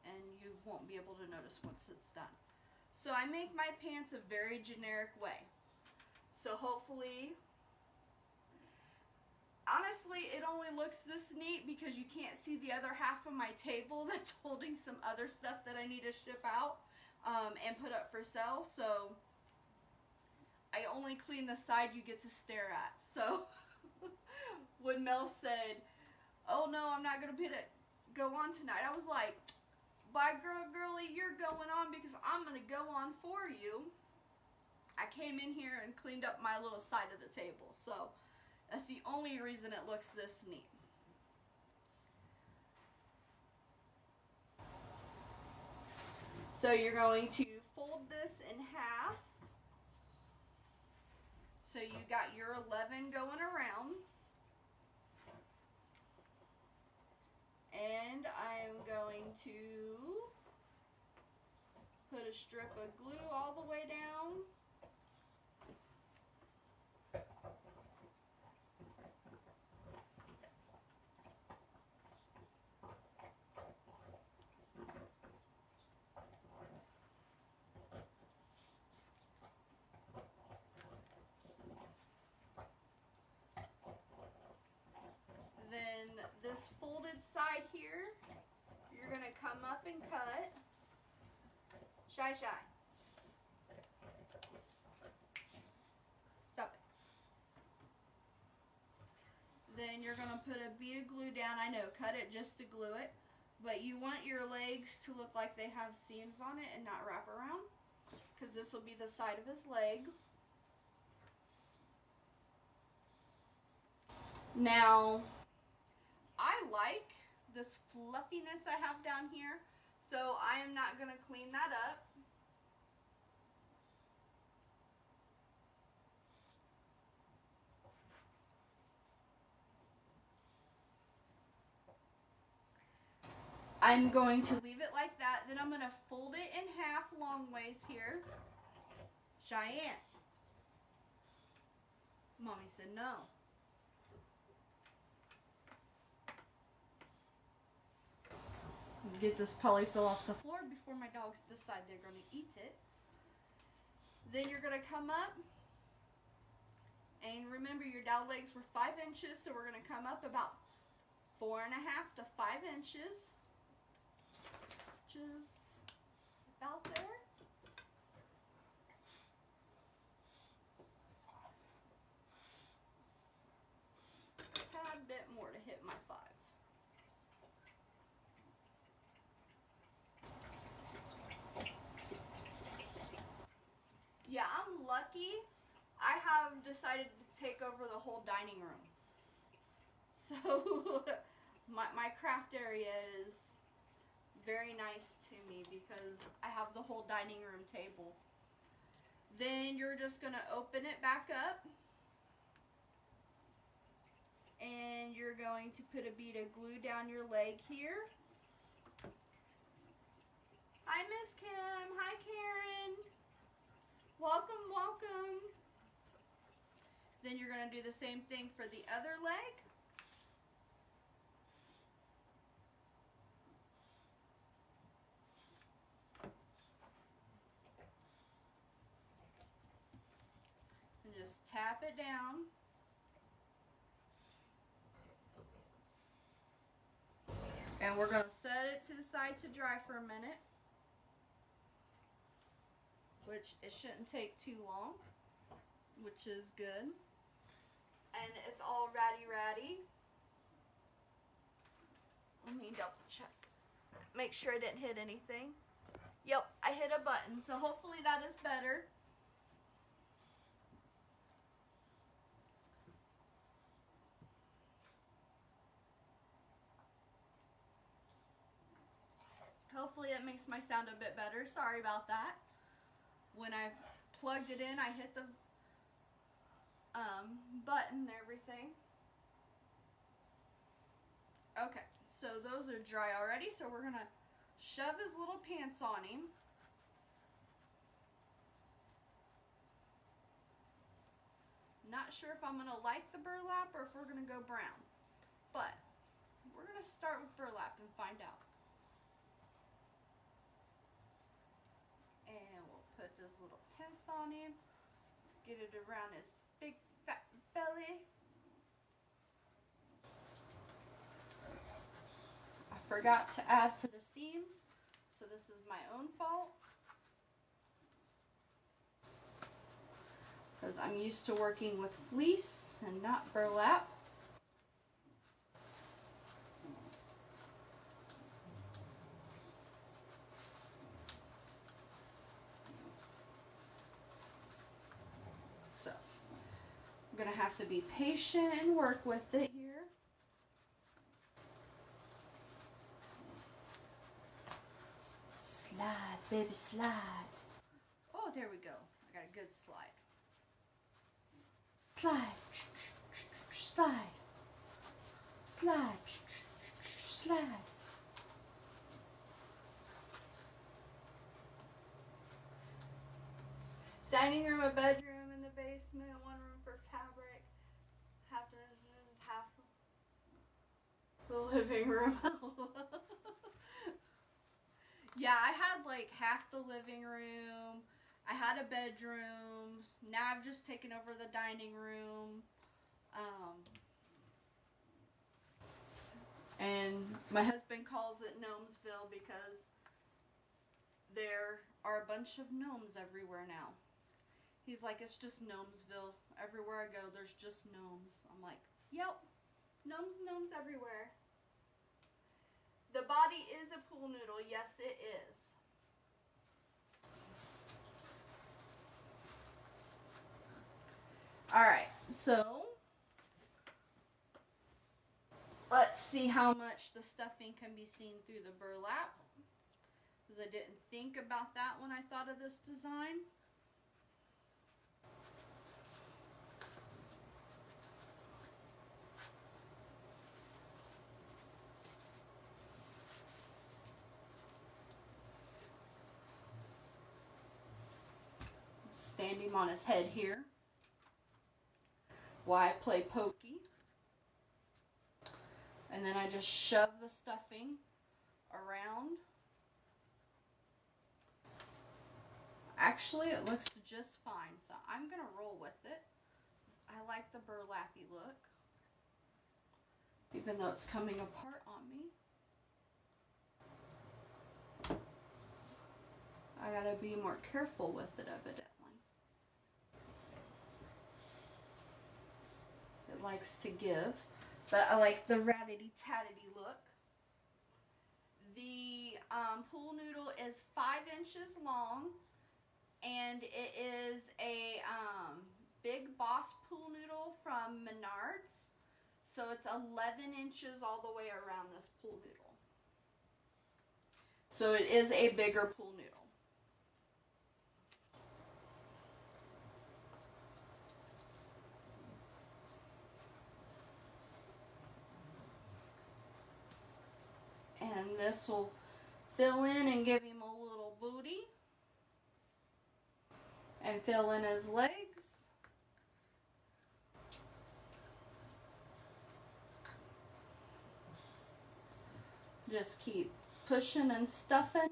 and you won't be able to notice once it's done. So I make my pants a very generic way. So hopefully, honestly, it only looks this neat because you can't see the other half of my table that's holding some other stuff that I need to ship out and put up for sale. So I only clean the side you get to stare at. So when Mel said, "Oh no, I'm not going to go on tonight," I was like, "Bye girlie, you're going on because I'm going to go on for you." I came in here and cleaned up my little side of the table. So that's the only reason it looks this neat. So you're going to fold this in half. So you got your 11 going around. And I'm going to put a strip of glue all the way down. Then this folded side here, you're going to come up and cut. Shy. Stop it. Then you're going to put a bead of glue down. I know, cut it just to glue it. But you want your legs to look like they have seams on it and not wrap around. Because this will be the side of his leg. Now, I like this fluffiness I have down here, so I am not going to clean that up. I'm going to leave it like that, then I'm going to fold it in half long ways here. Cheyenne. Mommy said no. Get this polyfill off the floor before my dogs decide they're going to eat it. Then you're going to come up, and remember your dowel legs were 5 inches, so we're going to come up about 4.5 to 5 inches. Just about there. A tad bit more to hit my 5. Yeah, I'm lucky lucky. I have decided to take over the whole dining room. So my craft area is very nice to me because I have the whole dining room table. Then you're just going to open it back up. And you're going to put a bead of glue down your leg here. Hi, Miss Kim. Hi, Karen. Welcome, welcome. Then you're going to do the same thing for the other leg. And just tap it down. And we're going to set it to the side to dry for a minute, which it shouldn't take too long, which is good. And it's all ratty. Let me double check. Make sure I didn't hit anything. Yep, I hit a button, so hopefully that is better. Hopefully it makes my sound a bit better. Sorry about that. When I plugged it in, I hit the button and everything. Okay, so those are dry already, so we're gonna shove his little pants on him. Not sure if I'm gonna like the burlap or if we're gonna go brown, but we're gonna start with burlap and find out. And we'll put this little pants on him, get it around his big fat belly. I forgot to add for the seams, so this is my own fault. Because I'm used to working with fleece and not burlap. So I'm going to have to be patient and work with it here. Slide, baby, slide. Oh, there we go. I got a good slide. Slide, slide, slide, slide. Dining room, a bedroom in the basement, one room for fabric, half the living room. Yeah, I had like half the living room. I had a bedroom. Now I've just taken over the dining room. And my husband calls it Gnomesville because there are a bunch of gnomes everywhere now. He's like, it's just Gnomesville. Everywhere I go, there's just gnomes. I'm like, yep, gnomes everywhere. The body is a pool noodle. Yes, it is. Alright, so let's see how much the stuffing can be seen through the burlap. Because I didn't think about that when I thought of this design. Stand him on his head here while I play pokey. And then I just shove the stuffing around. Actually, it looks just fine, so I'm going to roll with it. I like the burlappy look, even though it's coming apart on me. I gotta be more careful with it, evidently. It likes to give, but I like the rattity-tattity look. The pool noodle is 5 inches long, and it is a Big Boss pool noodle from Menards. So it's 11 inches all the way around this pool noodle. So it is a bigger pool noodle. And this will fill in and give him a little booty. And fill in his legs. Just keep pushing and stuffing.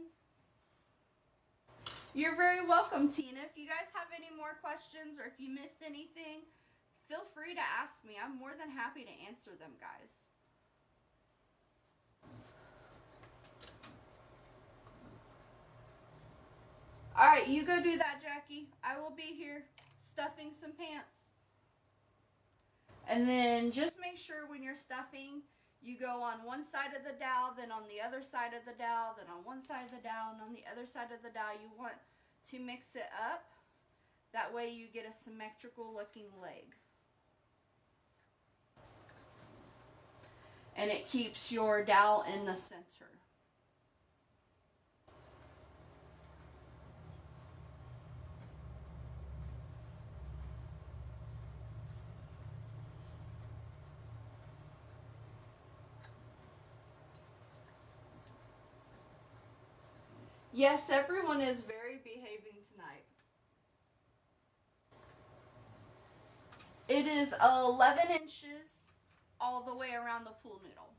You're very welcome, Tina. If you guys have any more questions or if you missed anything, feel free to ask me. I'm more than happy to answer them, guys. All right, you go do that, Jackie. I will be here stuffing some pants. And then just make sure when you're stuffing, you go on one side of the dowel, then on the other side of the dowel, then on one side of the dowel, and on the other side of the dowel. You want to mix it up. That way you get a symmetrical looking leg. And it keeps your dowel in the center. Yes, everyone is very behaving tonight. It is 11 inches all the way around the pool noodle.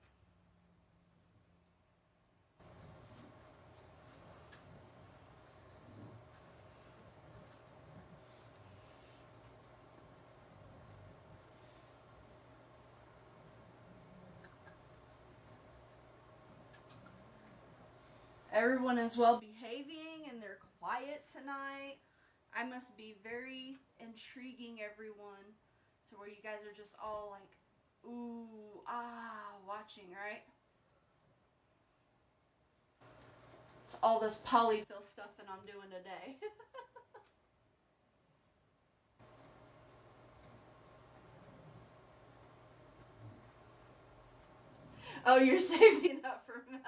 Everyone is well behaving and they're quiet tonight. I must be very intriguing everyone to where you guys are just all like, ooh, watching, right? It's all this polyfill stuff that I'm doing today. Oh, you're saving up for Mel.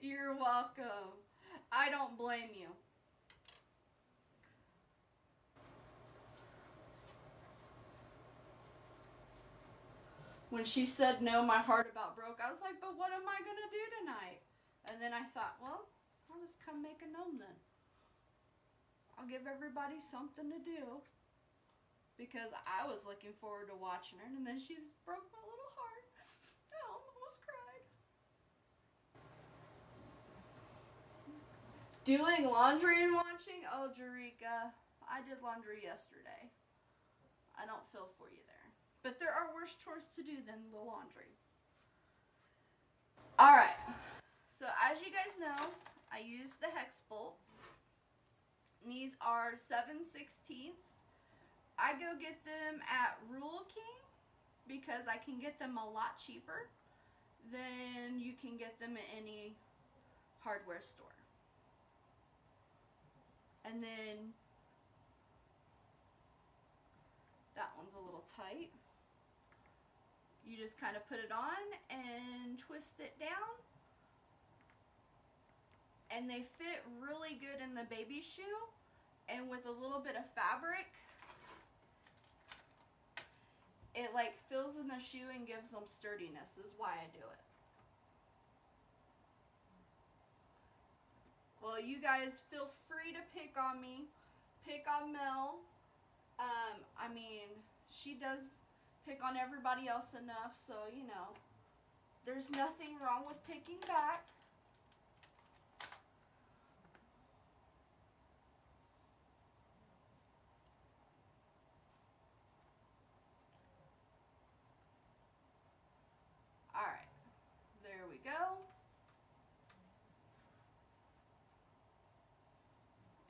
You're welcome. I don't blame you. When she said no, my heart about broke. I was like, but what am I going to do tonight? And then I thought, well, I'll just come make a gnome then. I'll give everybody something to do. Because I was looking forward to watching her. And then she broke my little heart. Oh, I almost cried. Doing laundry and watching? Oh, Jerika, I did laundry yesterday. I don't feel for you there. But there are worse chores to do than the laundry. Alright, so as you guys know, I use the hex bolts. These are 7/16. I go get them at Rural King because I can get them a lot cheaper than you can get them at any hardware store. And then that one's a little tight. You just kind of put it on and twist it down. And they fit really good in the baby shoe. And with a little bit of fabric, it like fills in the shoe and gives them sturdiness, is why I do it. Well, you guys feel free to pick on me. Pick on Mel. I mean, she does pick on everybody else enough, so, you know, there's nothing wrong with picking back. Alright, there we go.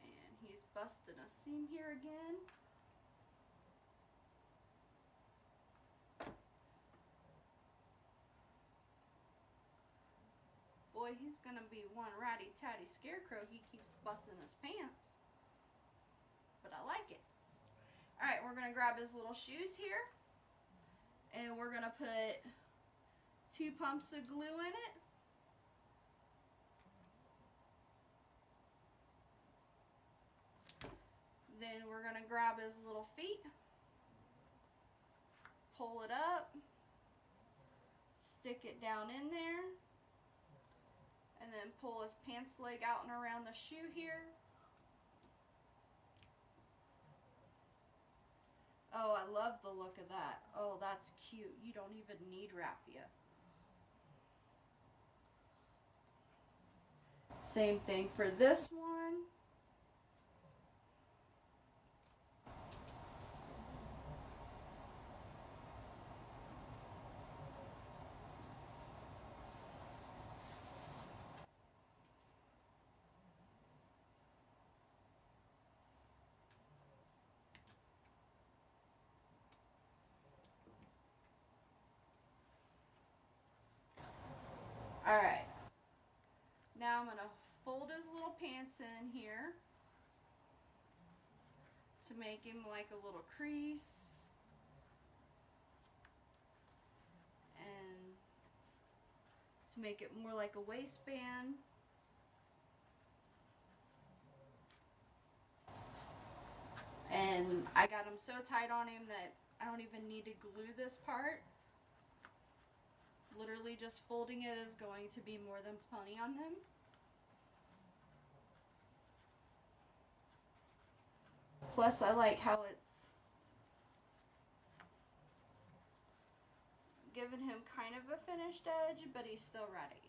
And he's busting a seam here again. Boy, he's gonna be one ratty-tatty scarecrow. He keeps busting his pants. we're gonna grab his little shoes here, and we're gonna put 2 pumps of glue in it. Then we're gonna grab his little feet, pull it up, stick it down in there, and then pull his pants leg out and around the shoe here. Oh, I love the look of that. Oh, that's cute. You don't even need raffia. Same thing for this one. Alright, now I'm going to fold his little pants in here to make him like a little crease, and to make it more like a waistband. And I got him so tight on him that I don't even need to glue this part. Literally just folding it is going to be more than plenty on him. Plus I like how it's giving him kind of a finished edge, but he's still ready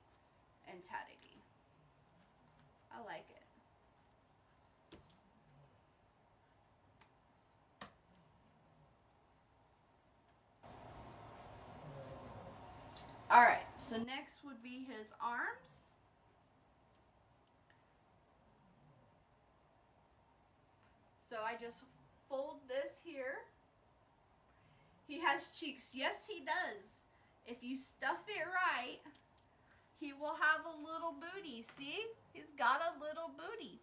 and tatty. I like it. Alright, so next would be his arms. So I just fold this here. He has cheeks. Yes, he does. If you stuff it right, he will have a little booty. See? He's got a little booty.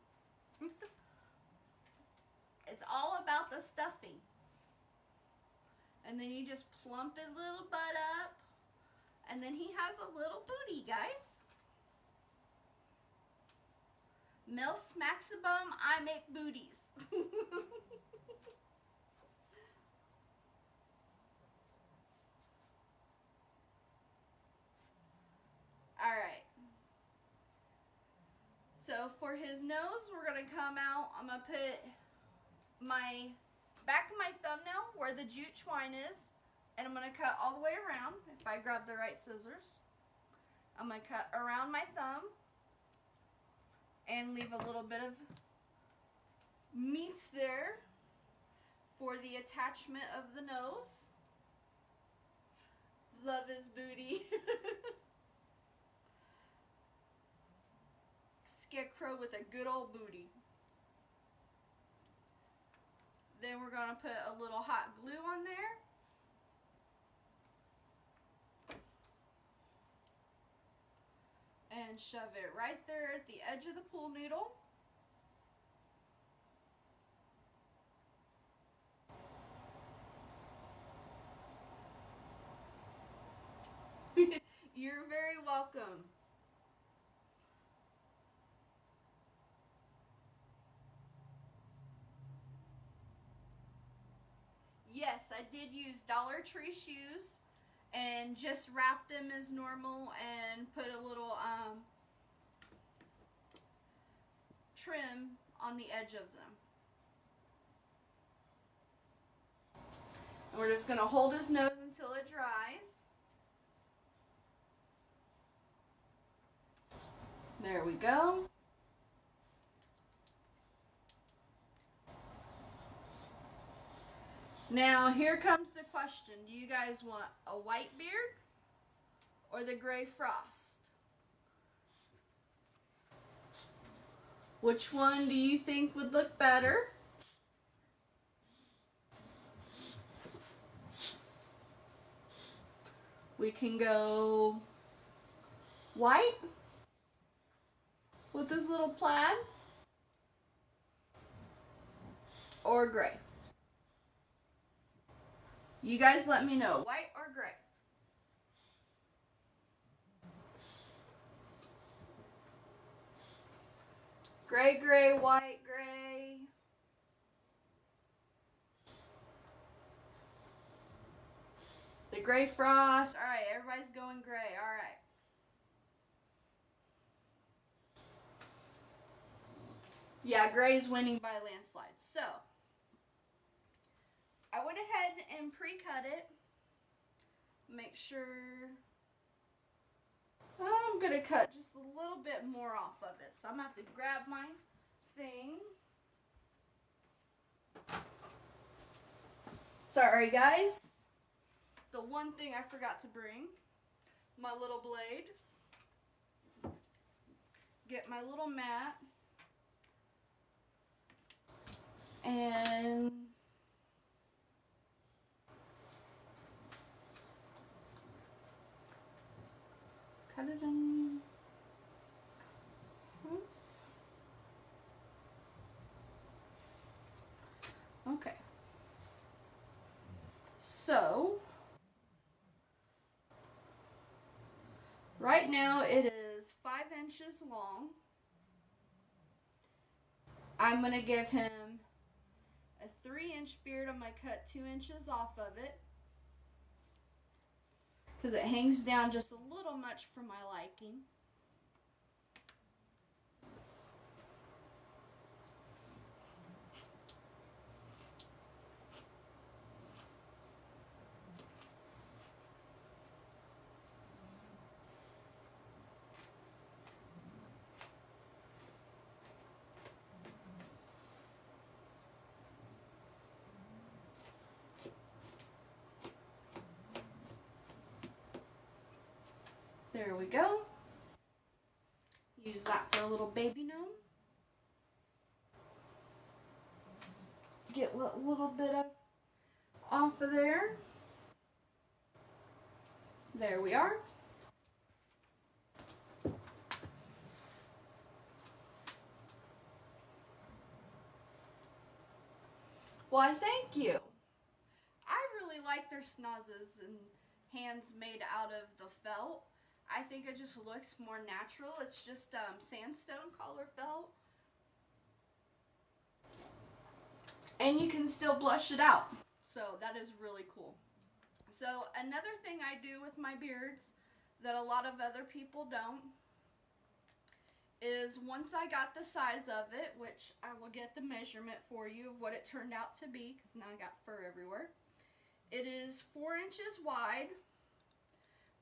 It's all about the stuffing. And then you just plump his little butt up. And then he has a little booty, guys. Milfs maximum, I make booties. Alright. So for his nose, we're going to come out. I'm going to put my back of my thumbnail where the jute twine is. And I'm going to cut all the way around, if I grab the right scissors. I'm going to cut around my thumb and leave a little bit of meat there for the attachment of the nose. Love his booty. Scarecrow with a good old booty. Then we're going to put a little hot glue on there. And shove it right there at the edge of the pool noodle. You're very welcome. Yes, I did use Dollar Tree shoes and just wrap them as normal and put a little trim on the edge of them. And we're just going to hold his nose until it dries. There we go. Now here comes the question. Do you guys want a white beard or the gray frost? Which one do you think would look better? We can go white with this little plaid or gray. You guys let me know, white or gray? Gray, gray, white, gray. The gray frost. All right, everybody's going gray. All right. Yeah, gray's winning by a landslide. So, I went ahead and pre-cut it. Make sure I'm going to cut just a little bit more off of it. So, I'm going to have to grab my thing. Sorry, guys. The one thing I forgot to bring, my little blade. Get my little mat. And cut it in. Okay. So, right now it is 5 inches long. I'm going to give him a 3-inch beard. I'm going to cut 2 inches off of it, because it hangs down just a little much for my liking. There we go. Use that for a little baby gnome. Get a little bit of off of there. There we are. Why, thank you. I really like their snozzes and hands made out of the felt. I think it just looks more natural. It's just sandstone color felt. And you can still blush it out. So that is really cool. So another thing I do with my beards that a lot of other people don't is, once I got the size of it, which I will get the measurement for you of what it turned out to be, because now I got fur everywhere. It is 4 inches wide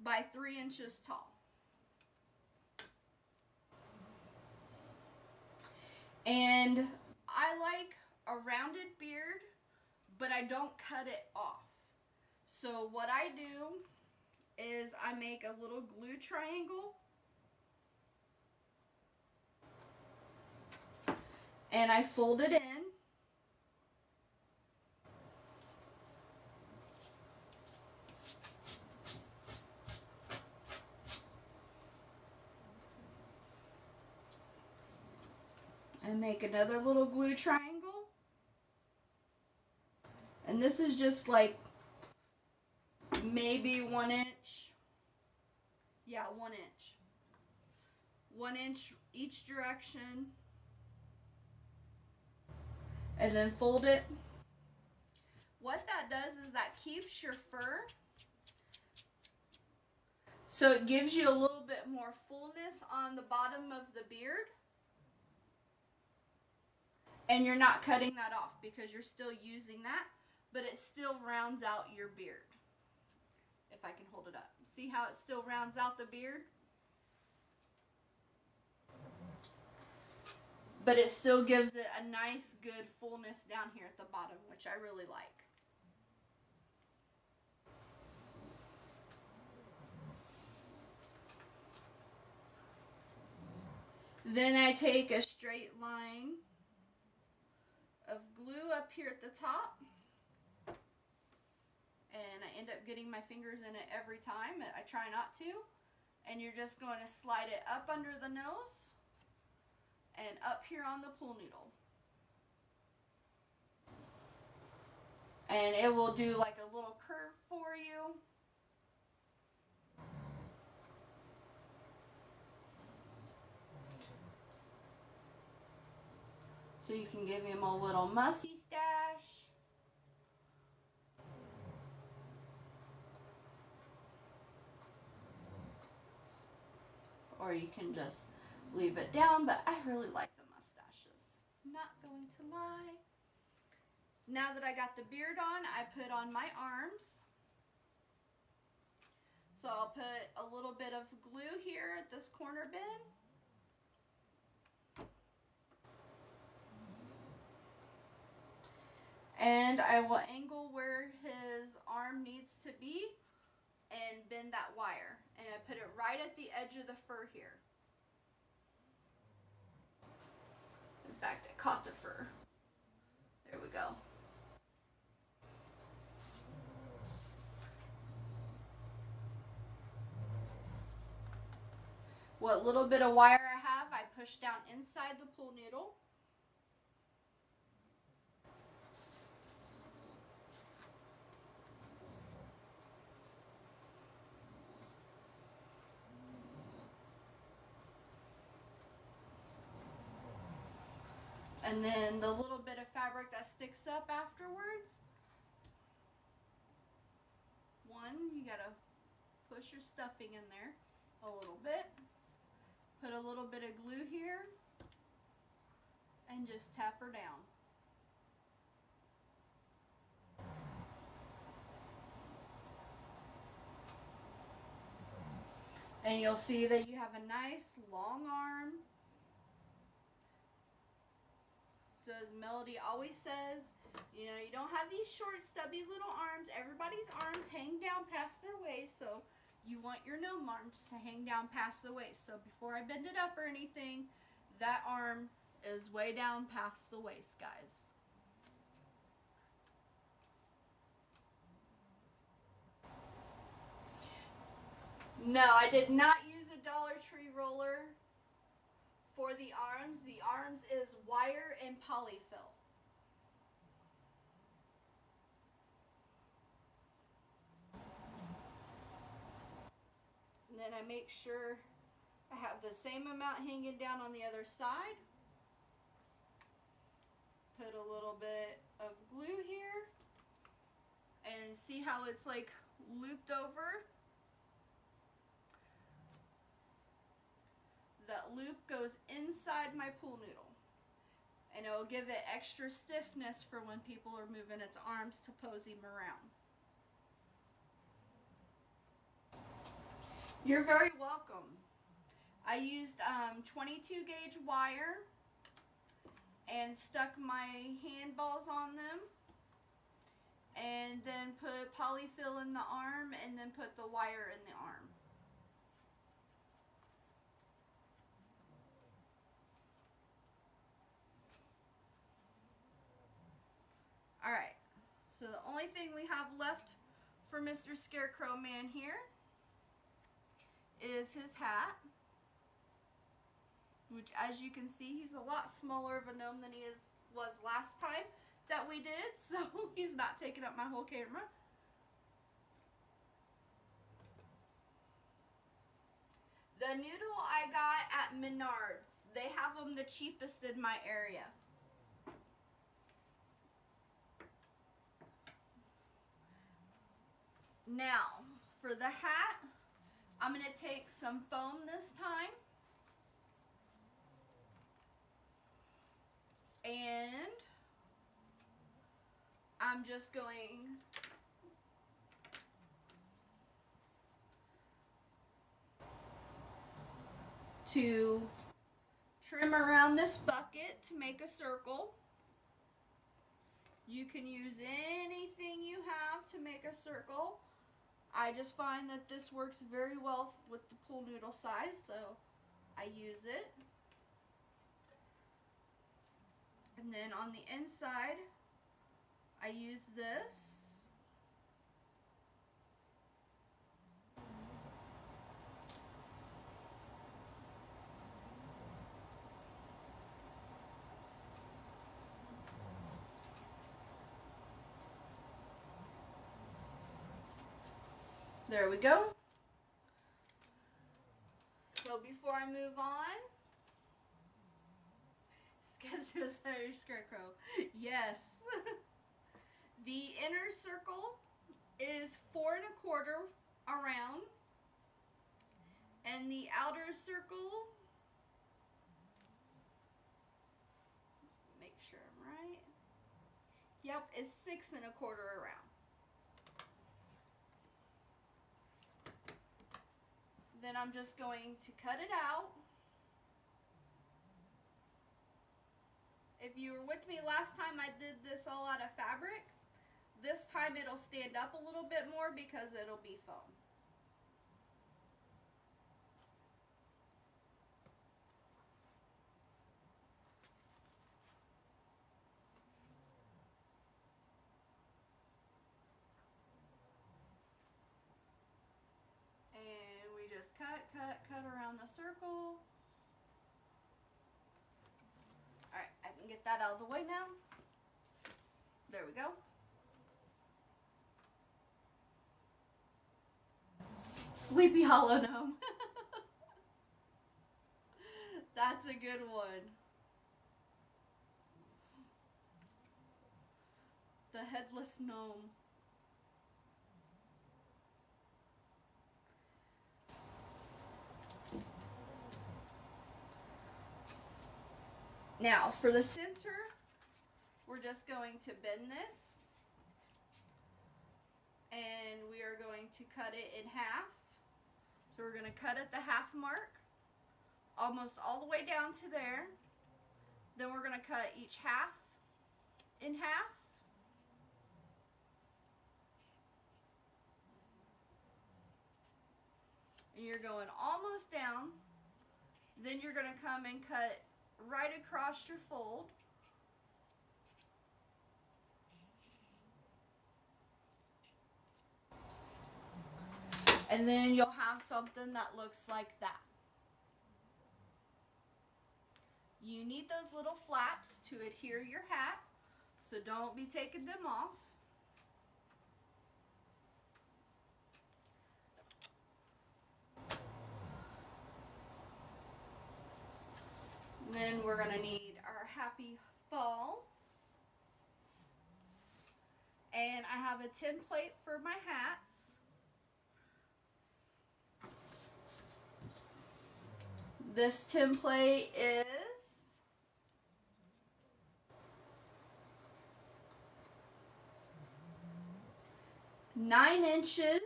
by 3 inches tall. And I like a rounded beard, but I don't cut it off. So what I do is I make a little glue triangle, and I fold it in. And make another little glue triangle. And this is just like maybe 1 inch. Yeah, 1 inch. 1 inch each direction. And then fold it. What that does is that keeps your fur, so it gives you a little bit more fullness on the bottom of the beard. And you're not cutting that off because you're still using that, but it still rounds out your beard. If I can hold it up. See how it still rounds out the beard? But it still gives it a nice, good fullness down here at the bottom, which I really like. Then I take a straight line of glue up here at the top, and I end up getting my fingers in it every time. I try not to. And you're just going to slide it up under the nose and up here on the pool noodle. And it will do like a little curve for you. So you can give him a little mussy stash. Or you can just leave it down, but I really like the mustaches. Not going to lie. Now that I got the beard on, I put on my arms. So I'll put a little bit of glue here at this corner bin. And I will angle where his arm needs to be and bend that wire. And I put it right at the edge of the fur here. In fact, I caught the fur. There we go. What little bit of wire I have, I push down inside the pool noodle. And then the little bit of fabric that sticks up afterwards, you gotta push your stuffing in there a little bit. Put a little bit of glue here and just tap her down. And you'll see that you have a nice long arm. So as Melody always says, you know, you don't have these short, stubby little arms. Everybody's arms hang down past their waist, so you want your gnome arms to hang down past the waist. So before I bend it up or anything, that arm is way down past the waist, guys. No, I did not use a Dollar Tree roller for the arms. The arms is wire and polyfill. And then I make sure I have the same amount hanging down on the other side. Put a little bit of glue here. And see how it's like looped over? That loop goes inside my pool noodle. And it will give it extra stiffness for when people are moving its arms to pose him around. You're very welcome. I used 22 gauge wire and stuck my handballs on them, and then put polyfill in the arm, and then put the wire in the arm. Alright, so the only thing we have left for Mr. Scarecrow Man here is his hat, which, as you can see, he's a lot smaller of a gnome than he was last time that we did, so he's not taking up my whole camera. The noodle I got at Menards. They have them the cheapest in my area. Now, for the hat, I'm going to take some foam this time. And I'm just going to trim around this bucket to make a circle. You can use anything you have to make a circle. I just find that this works very well with the pool noodle size, so I use it. And then on the inside, I use this. There we go. So before I move on, Scarecrow. Yes. The inner circle is 4 1/4 around, and the outer circle, make sure I'm right. Yep, is 6 1/4 around. Then I'm just going to cut it out. If you were with me last time I did this all out of fabric, this time it'll stand up a little bit more because it'll be foam. And we just cut around the circle. Alright, I can get that out of the way now. There we go. Sleepy Hollow Gnome. That's a good one. The Headless Gnome. Now, for the center, we're just going to bend this, and we are going to cut it in half. So we're going to cut at the half mark, almost all the way down to there. Then we're going to cut each half in half. And you're going almost down. Then you're going to come and cut right across your fold. And then you'll have something that looks like that. You need those little flaps to adhere your hat, so don't be taking them off. Then we're going to need our happy fall. And I have a template for my hats. This template is 9 inches.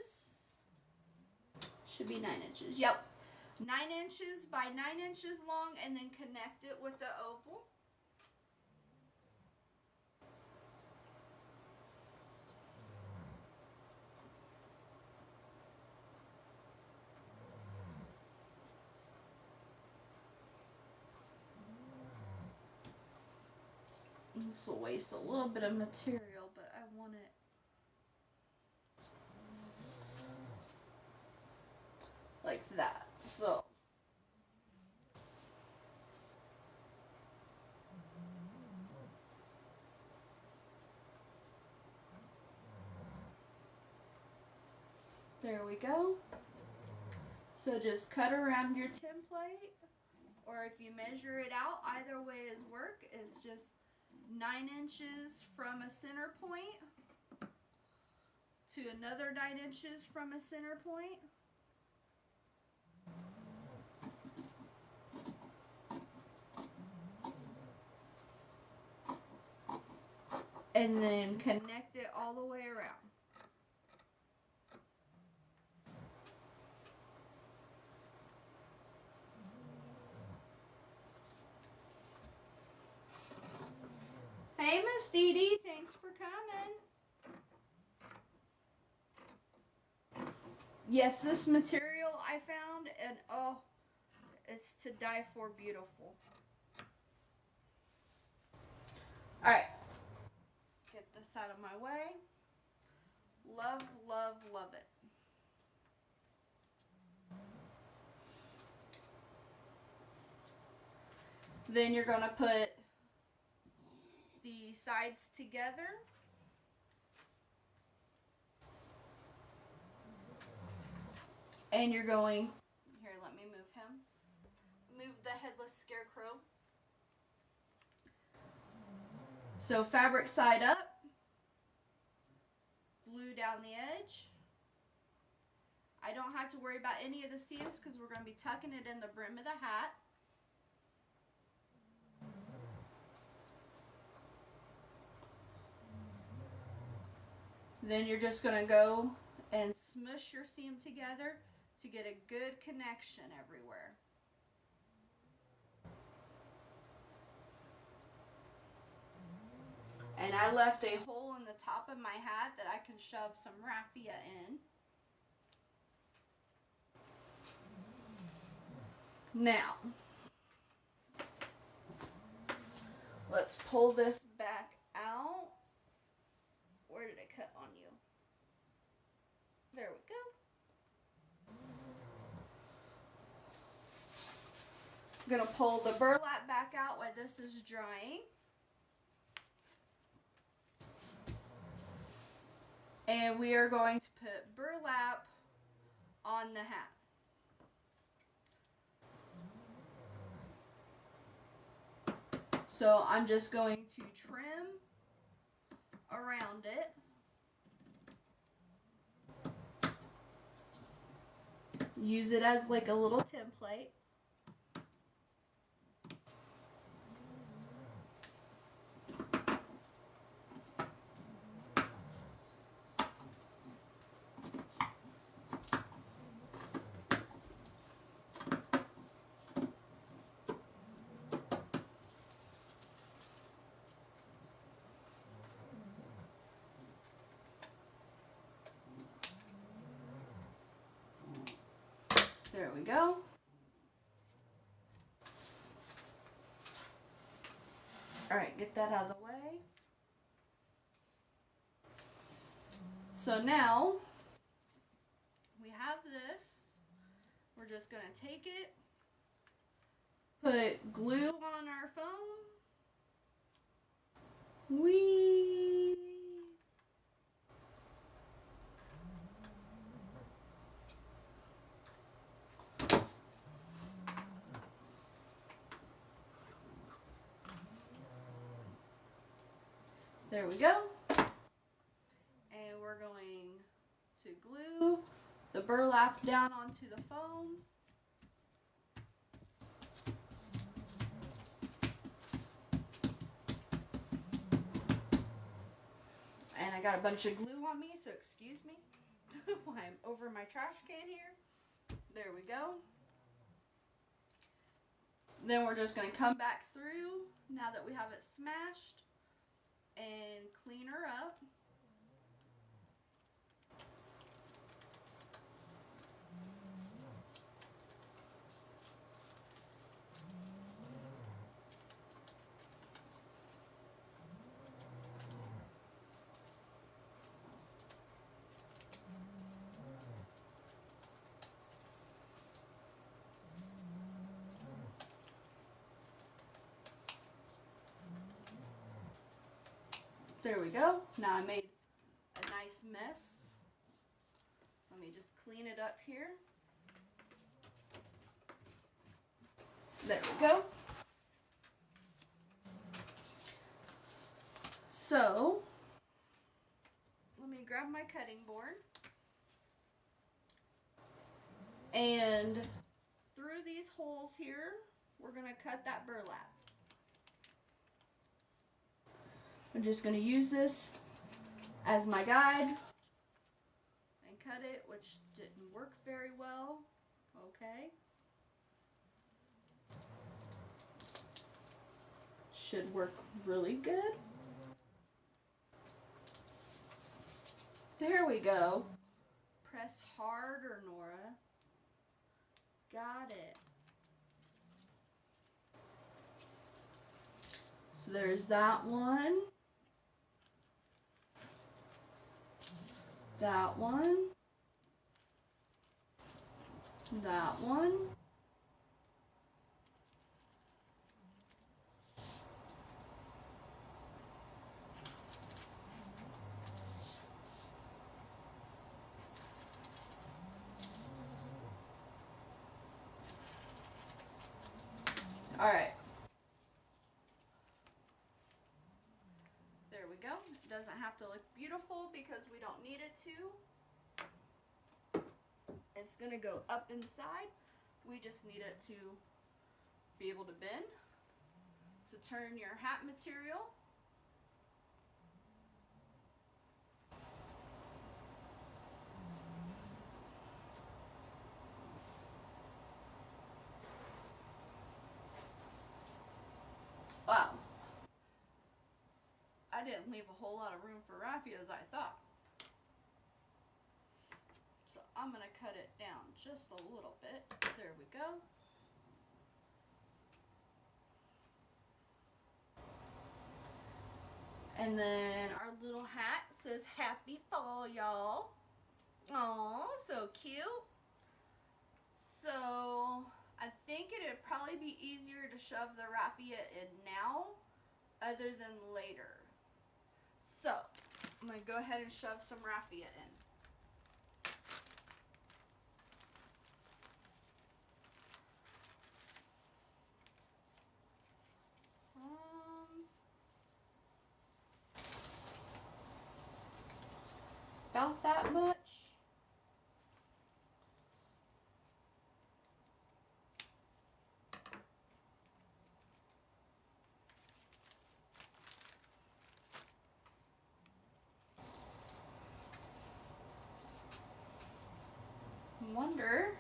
Should be 9 inches. Yep. 9 inches by 9 inches long, and then connect it with the oval. This will waste a little bit of material, but I want it like that. So there we go. So just cut around your template, or if you measure it out, either way is work. It's just 9 inches from a center point to another 9 inches from a center point. And then connect it all the way around. Hey, Miss Dee Dee, thanks for coming. Yes, this material I found, and oh, it's to die for beautiful. Alright, get this out of my way. Love, love, love it. Then you're going to put the sides together. And you're going, here, let me move him. Move the headless scarecrow. So fabric side up, glue down the edge. I don't have to worry about any of the seams because we're going to be tucking it in the brim of the hat. Then you're just going to go and smush your seam together to get a good connection everywhere. And I left a hole in the top of my hat that I can shove some raffia in. Now, let's pull this back out. Where did it cut on you? There we go. I'm going to pull the burlap back out while this is drying. And we are going to put burlap on the hat. So I'm just going to trim around it. Use it as like a little template. There we go. All right, get that out of the way. So now we have this. We're just going to take it, put glue on our foam. Whee! There we go. And we're going to glue the burlap down onto the foam. And I got a bunch of glue on me, so excuse me while I'm over my trash can here. There we go. Then we're just going to come back through now that we have it smashed and clean her up. There we go. Now I made a nice mess. Let me just clean it up here. There we go. So, let me grab my cutting board. And through these holes here, we're going to cut that burlap. I'm just going to use this as my guide and cut it, which didn't work very well. Okay. Should work really good. There we go. Press harder, Nora. Got it. So there's that one. That one. That one. Alright. There we go. It doesn't have to look beautiful because we don't need it to. It's going to go up inside. We just need it to be able to bend. So turn your hat material. Wow. I didn't leave a whole lot of room for raffia as I thought. So I'm going to cut it down just a little bit. There we go. And then our little hat says happy fall, y'all. Aw, so cute. So I think it'd probably be easier to shove the raffia in now other than later. So I'm going to go ahead and shove some raffia in. About that much. Wonder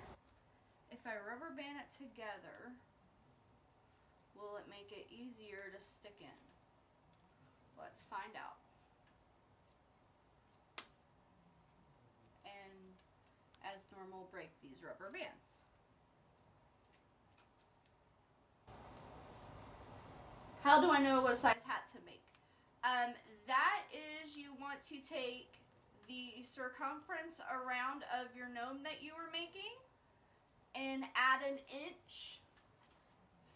if I rubber band it together, will it make it easier to stick in? Let's find out. And as normal, break these rubber bands. How do I know what size hat to make? That is, you want to take the circumference around of your gnome that you were making and add an inch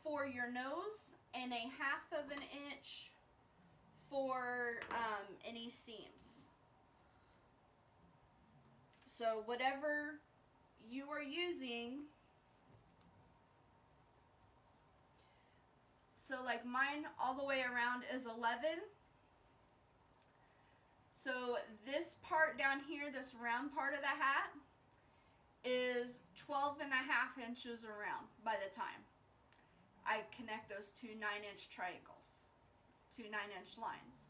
for your nose and a half of an inch for any seams. So whatever you are using, so like mine all the way around is 11. So this part down here, this round part of the hat, is 12 and a half inches around by the time I connect those two 9-inch triangles, two 9-inch lines.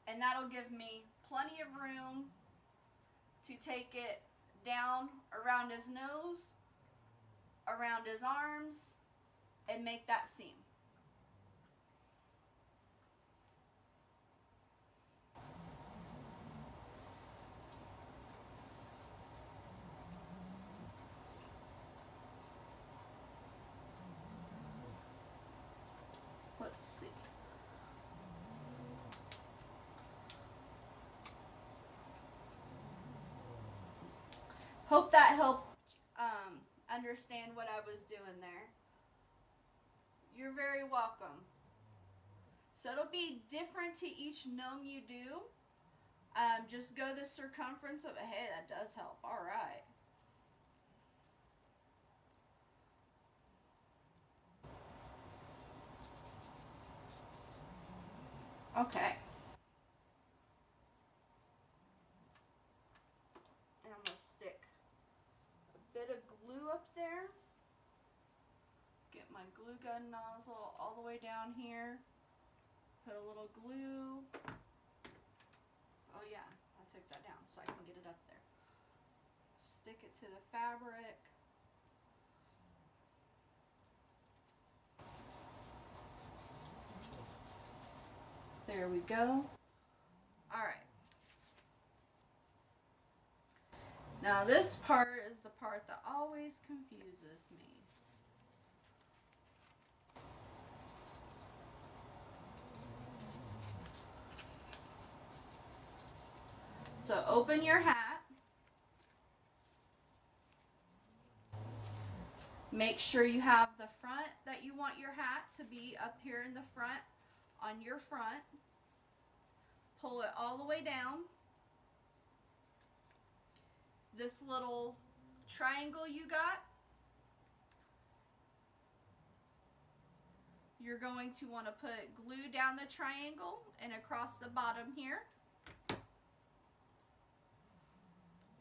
And that'll give me plenty of room to take it down around his nose, around his arms, and make that seam. Let's see. Hope that helped understand what I was doing there. You're very welcome. So it'll be different to each gnome you do. Just go the circumference of it. Hey, that does help. All right. Okay. And I'm going to stick a bit of glue up there. Get my glue gun nozzle all the way down here. Put a little glue. Oh yeah, I took that down so I can get it up there. Stick it to the fabric. There we go. Alright. Now this part is the part that always confuses me. So open your hat. Make sure you have the front that you want your hat to be up here in the front on your front. Pull it all the way down. This little triangle you got, you're going to want to put glue down the triangle and across the bottom here.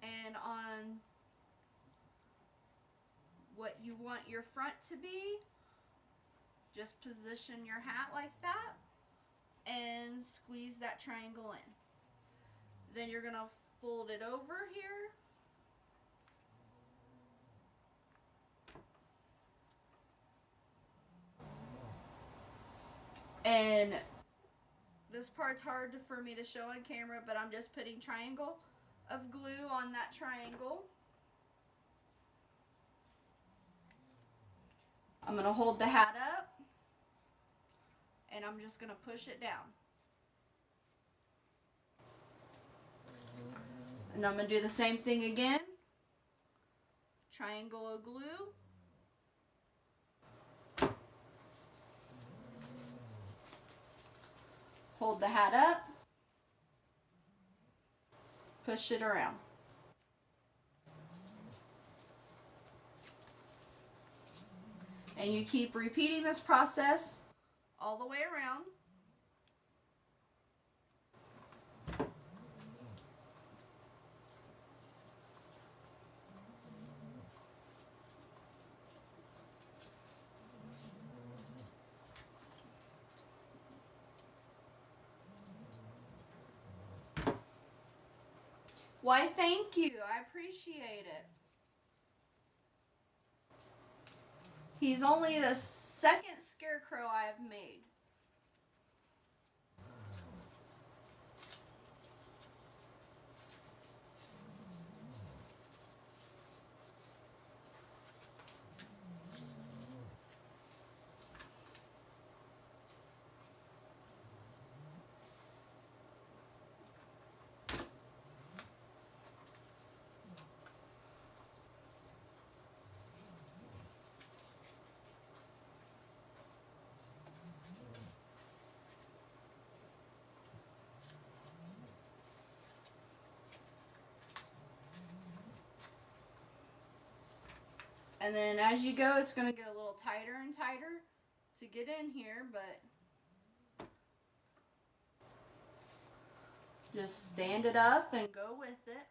And on what you want your front to be, just position your hat like that and squeeze that triangle in. Then you're going to fold it over here. And this part's hard for me to show on camera, but I'm just putting triangle of glue on that triangle. I'm going to hold the hat up and I'm just going to push it down. And I'm going to do the same thing again. Triangle of glue. Hold the hat up. Push it around. And you keep repeating this process all the way around. Why, thank you. I appreciate it. He's only the second Scarecrow I have made. And then as you go, it's going to get a little tighter and tighter to get in here, but just stand it up and go with it.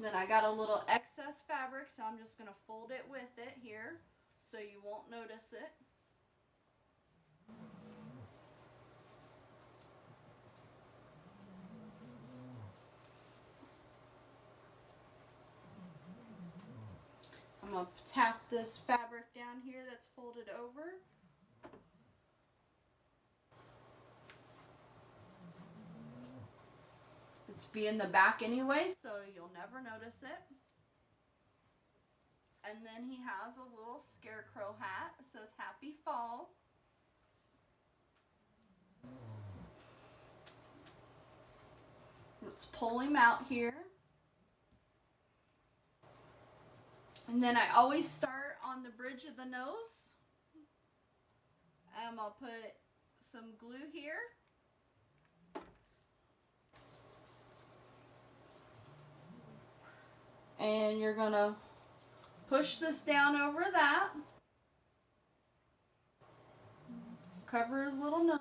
Then I got a little excess fabric, so I'm just going to fold it with it here so you won't notice it. I'm going to tap this fabric down here that's folded over. It's be in the back anyway, so you'll never notice it. And then he has a little scarecrow hat. It says Happy Fall. Let's pull him out here. And then I always start on the bridge of the nose. I'm going to put some glue here. And you're going to push this down over that. Cover his little nose.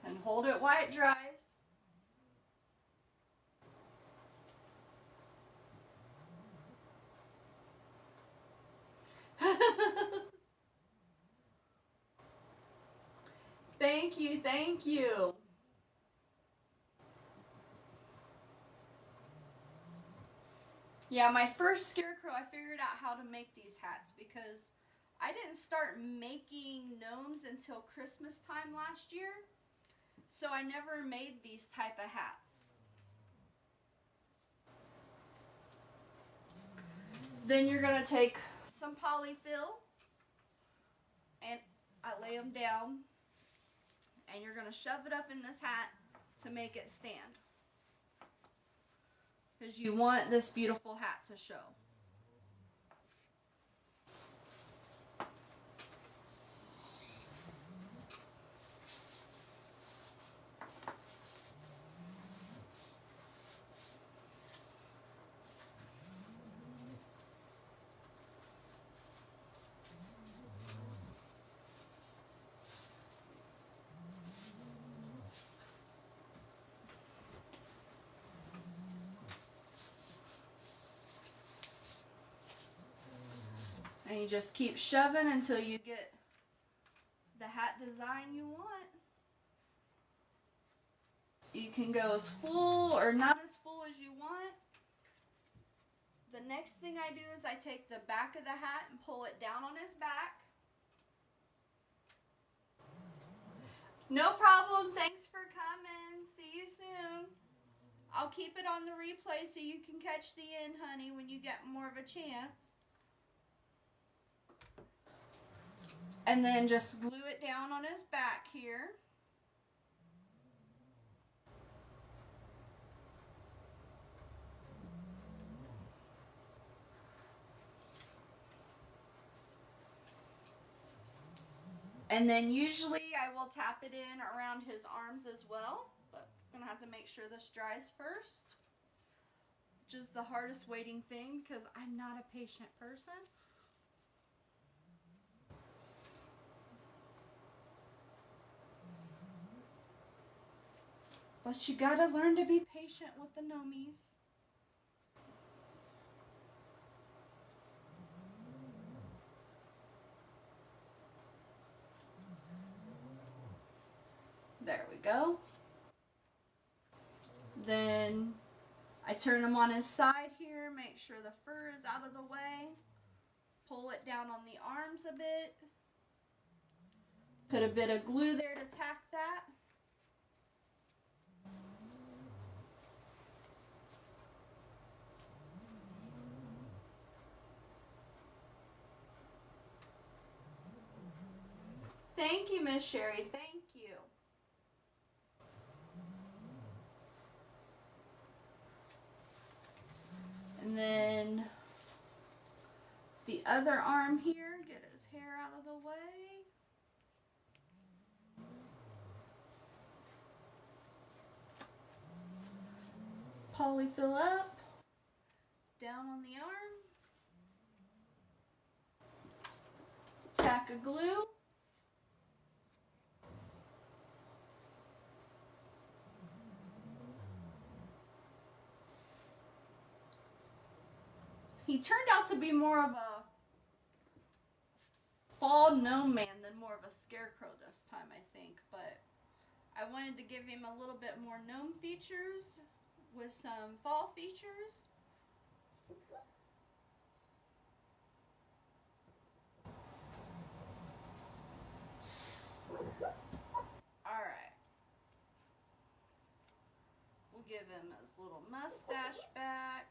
And hold it while it dries. Thank you, thank you. Yeah, my first Scarecrow, I figured out how to make these hats because I didn't start making gnomes until Christmas time last year. So I never made these type of hats. Then you're going to take some polyfill and I lay them down and you're going to shove it up in this hat to make it stand. Because you want this beautiful hat to show. you just keep shoving until you get the hat design you want. You can go as full or not as full as you want. The next thing I do is I take the back of the hat and pull it down on his back. No problem. Thanks for coming. See you soon. I'll keep it on the replay so you can catch the end, honey, when you get more of a chance. And then just glue it down on his back here. And then usually I will tap it in around his arms as well, but I'm gonna have to make sure this dries first, which is the hardest waiting thing because I'm not a patient person. But you gotta learn to be patient with the Gnomies. There we go. Then I turn him on his side here, make sure the fur is out of the way. Pull it down on the arms a bit. Put a bit of glue there to tack that. Thank you, Miss Sherry. Thank you. And then the other arm here, get his hair out of the way. Polyfill up, down on the arm. Tack of glue. He turned out to be more of a fall gnome man than more of a scarecrow this time, I think. But I wanted to give him a little bit more gnome features with some fall features. Alright. We'll give him his little mustache back.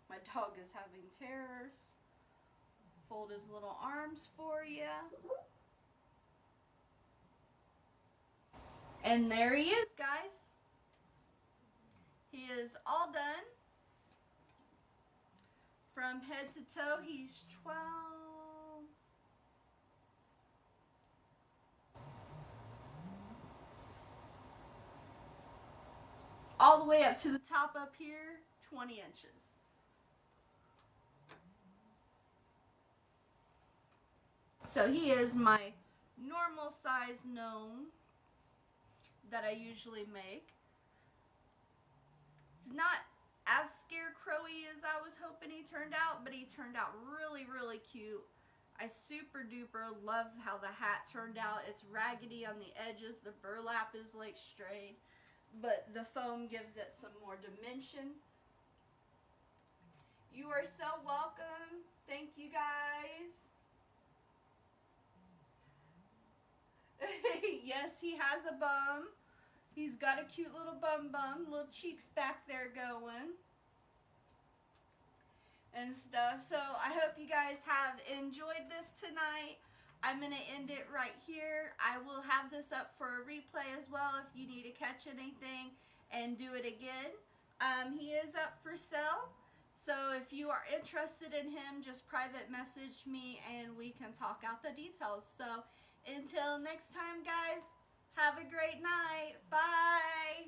My dog is having terrors. Fold his little arms for you. And there he is, guys. He is all done. From head to toe, he's 12. All the way up to the top up here, 20 inches. So he is my normal size gnome that I usually make. He's not as scarecrowy as I was hoping he turned out, but he turned out really, really cute. I super duper love how the hat turned out. It's raggedy on the edges. The burlap is like straight, but the foam gives it some more dimension. You are so welcome. Thank you, guys. Yes, he has a bum. He's got a cute little bum, little cheeks back there going and stuff. So I hope you guys have enjoyed this tonight. I'm going to end it right here. I will have this up for a replay as well if you need to catch anything and do it again. He is up for sale. So if you are interested in him, just private message me and we can talk out the details. So until next time, guys, have a great night. Bye.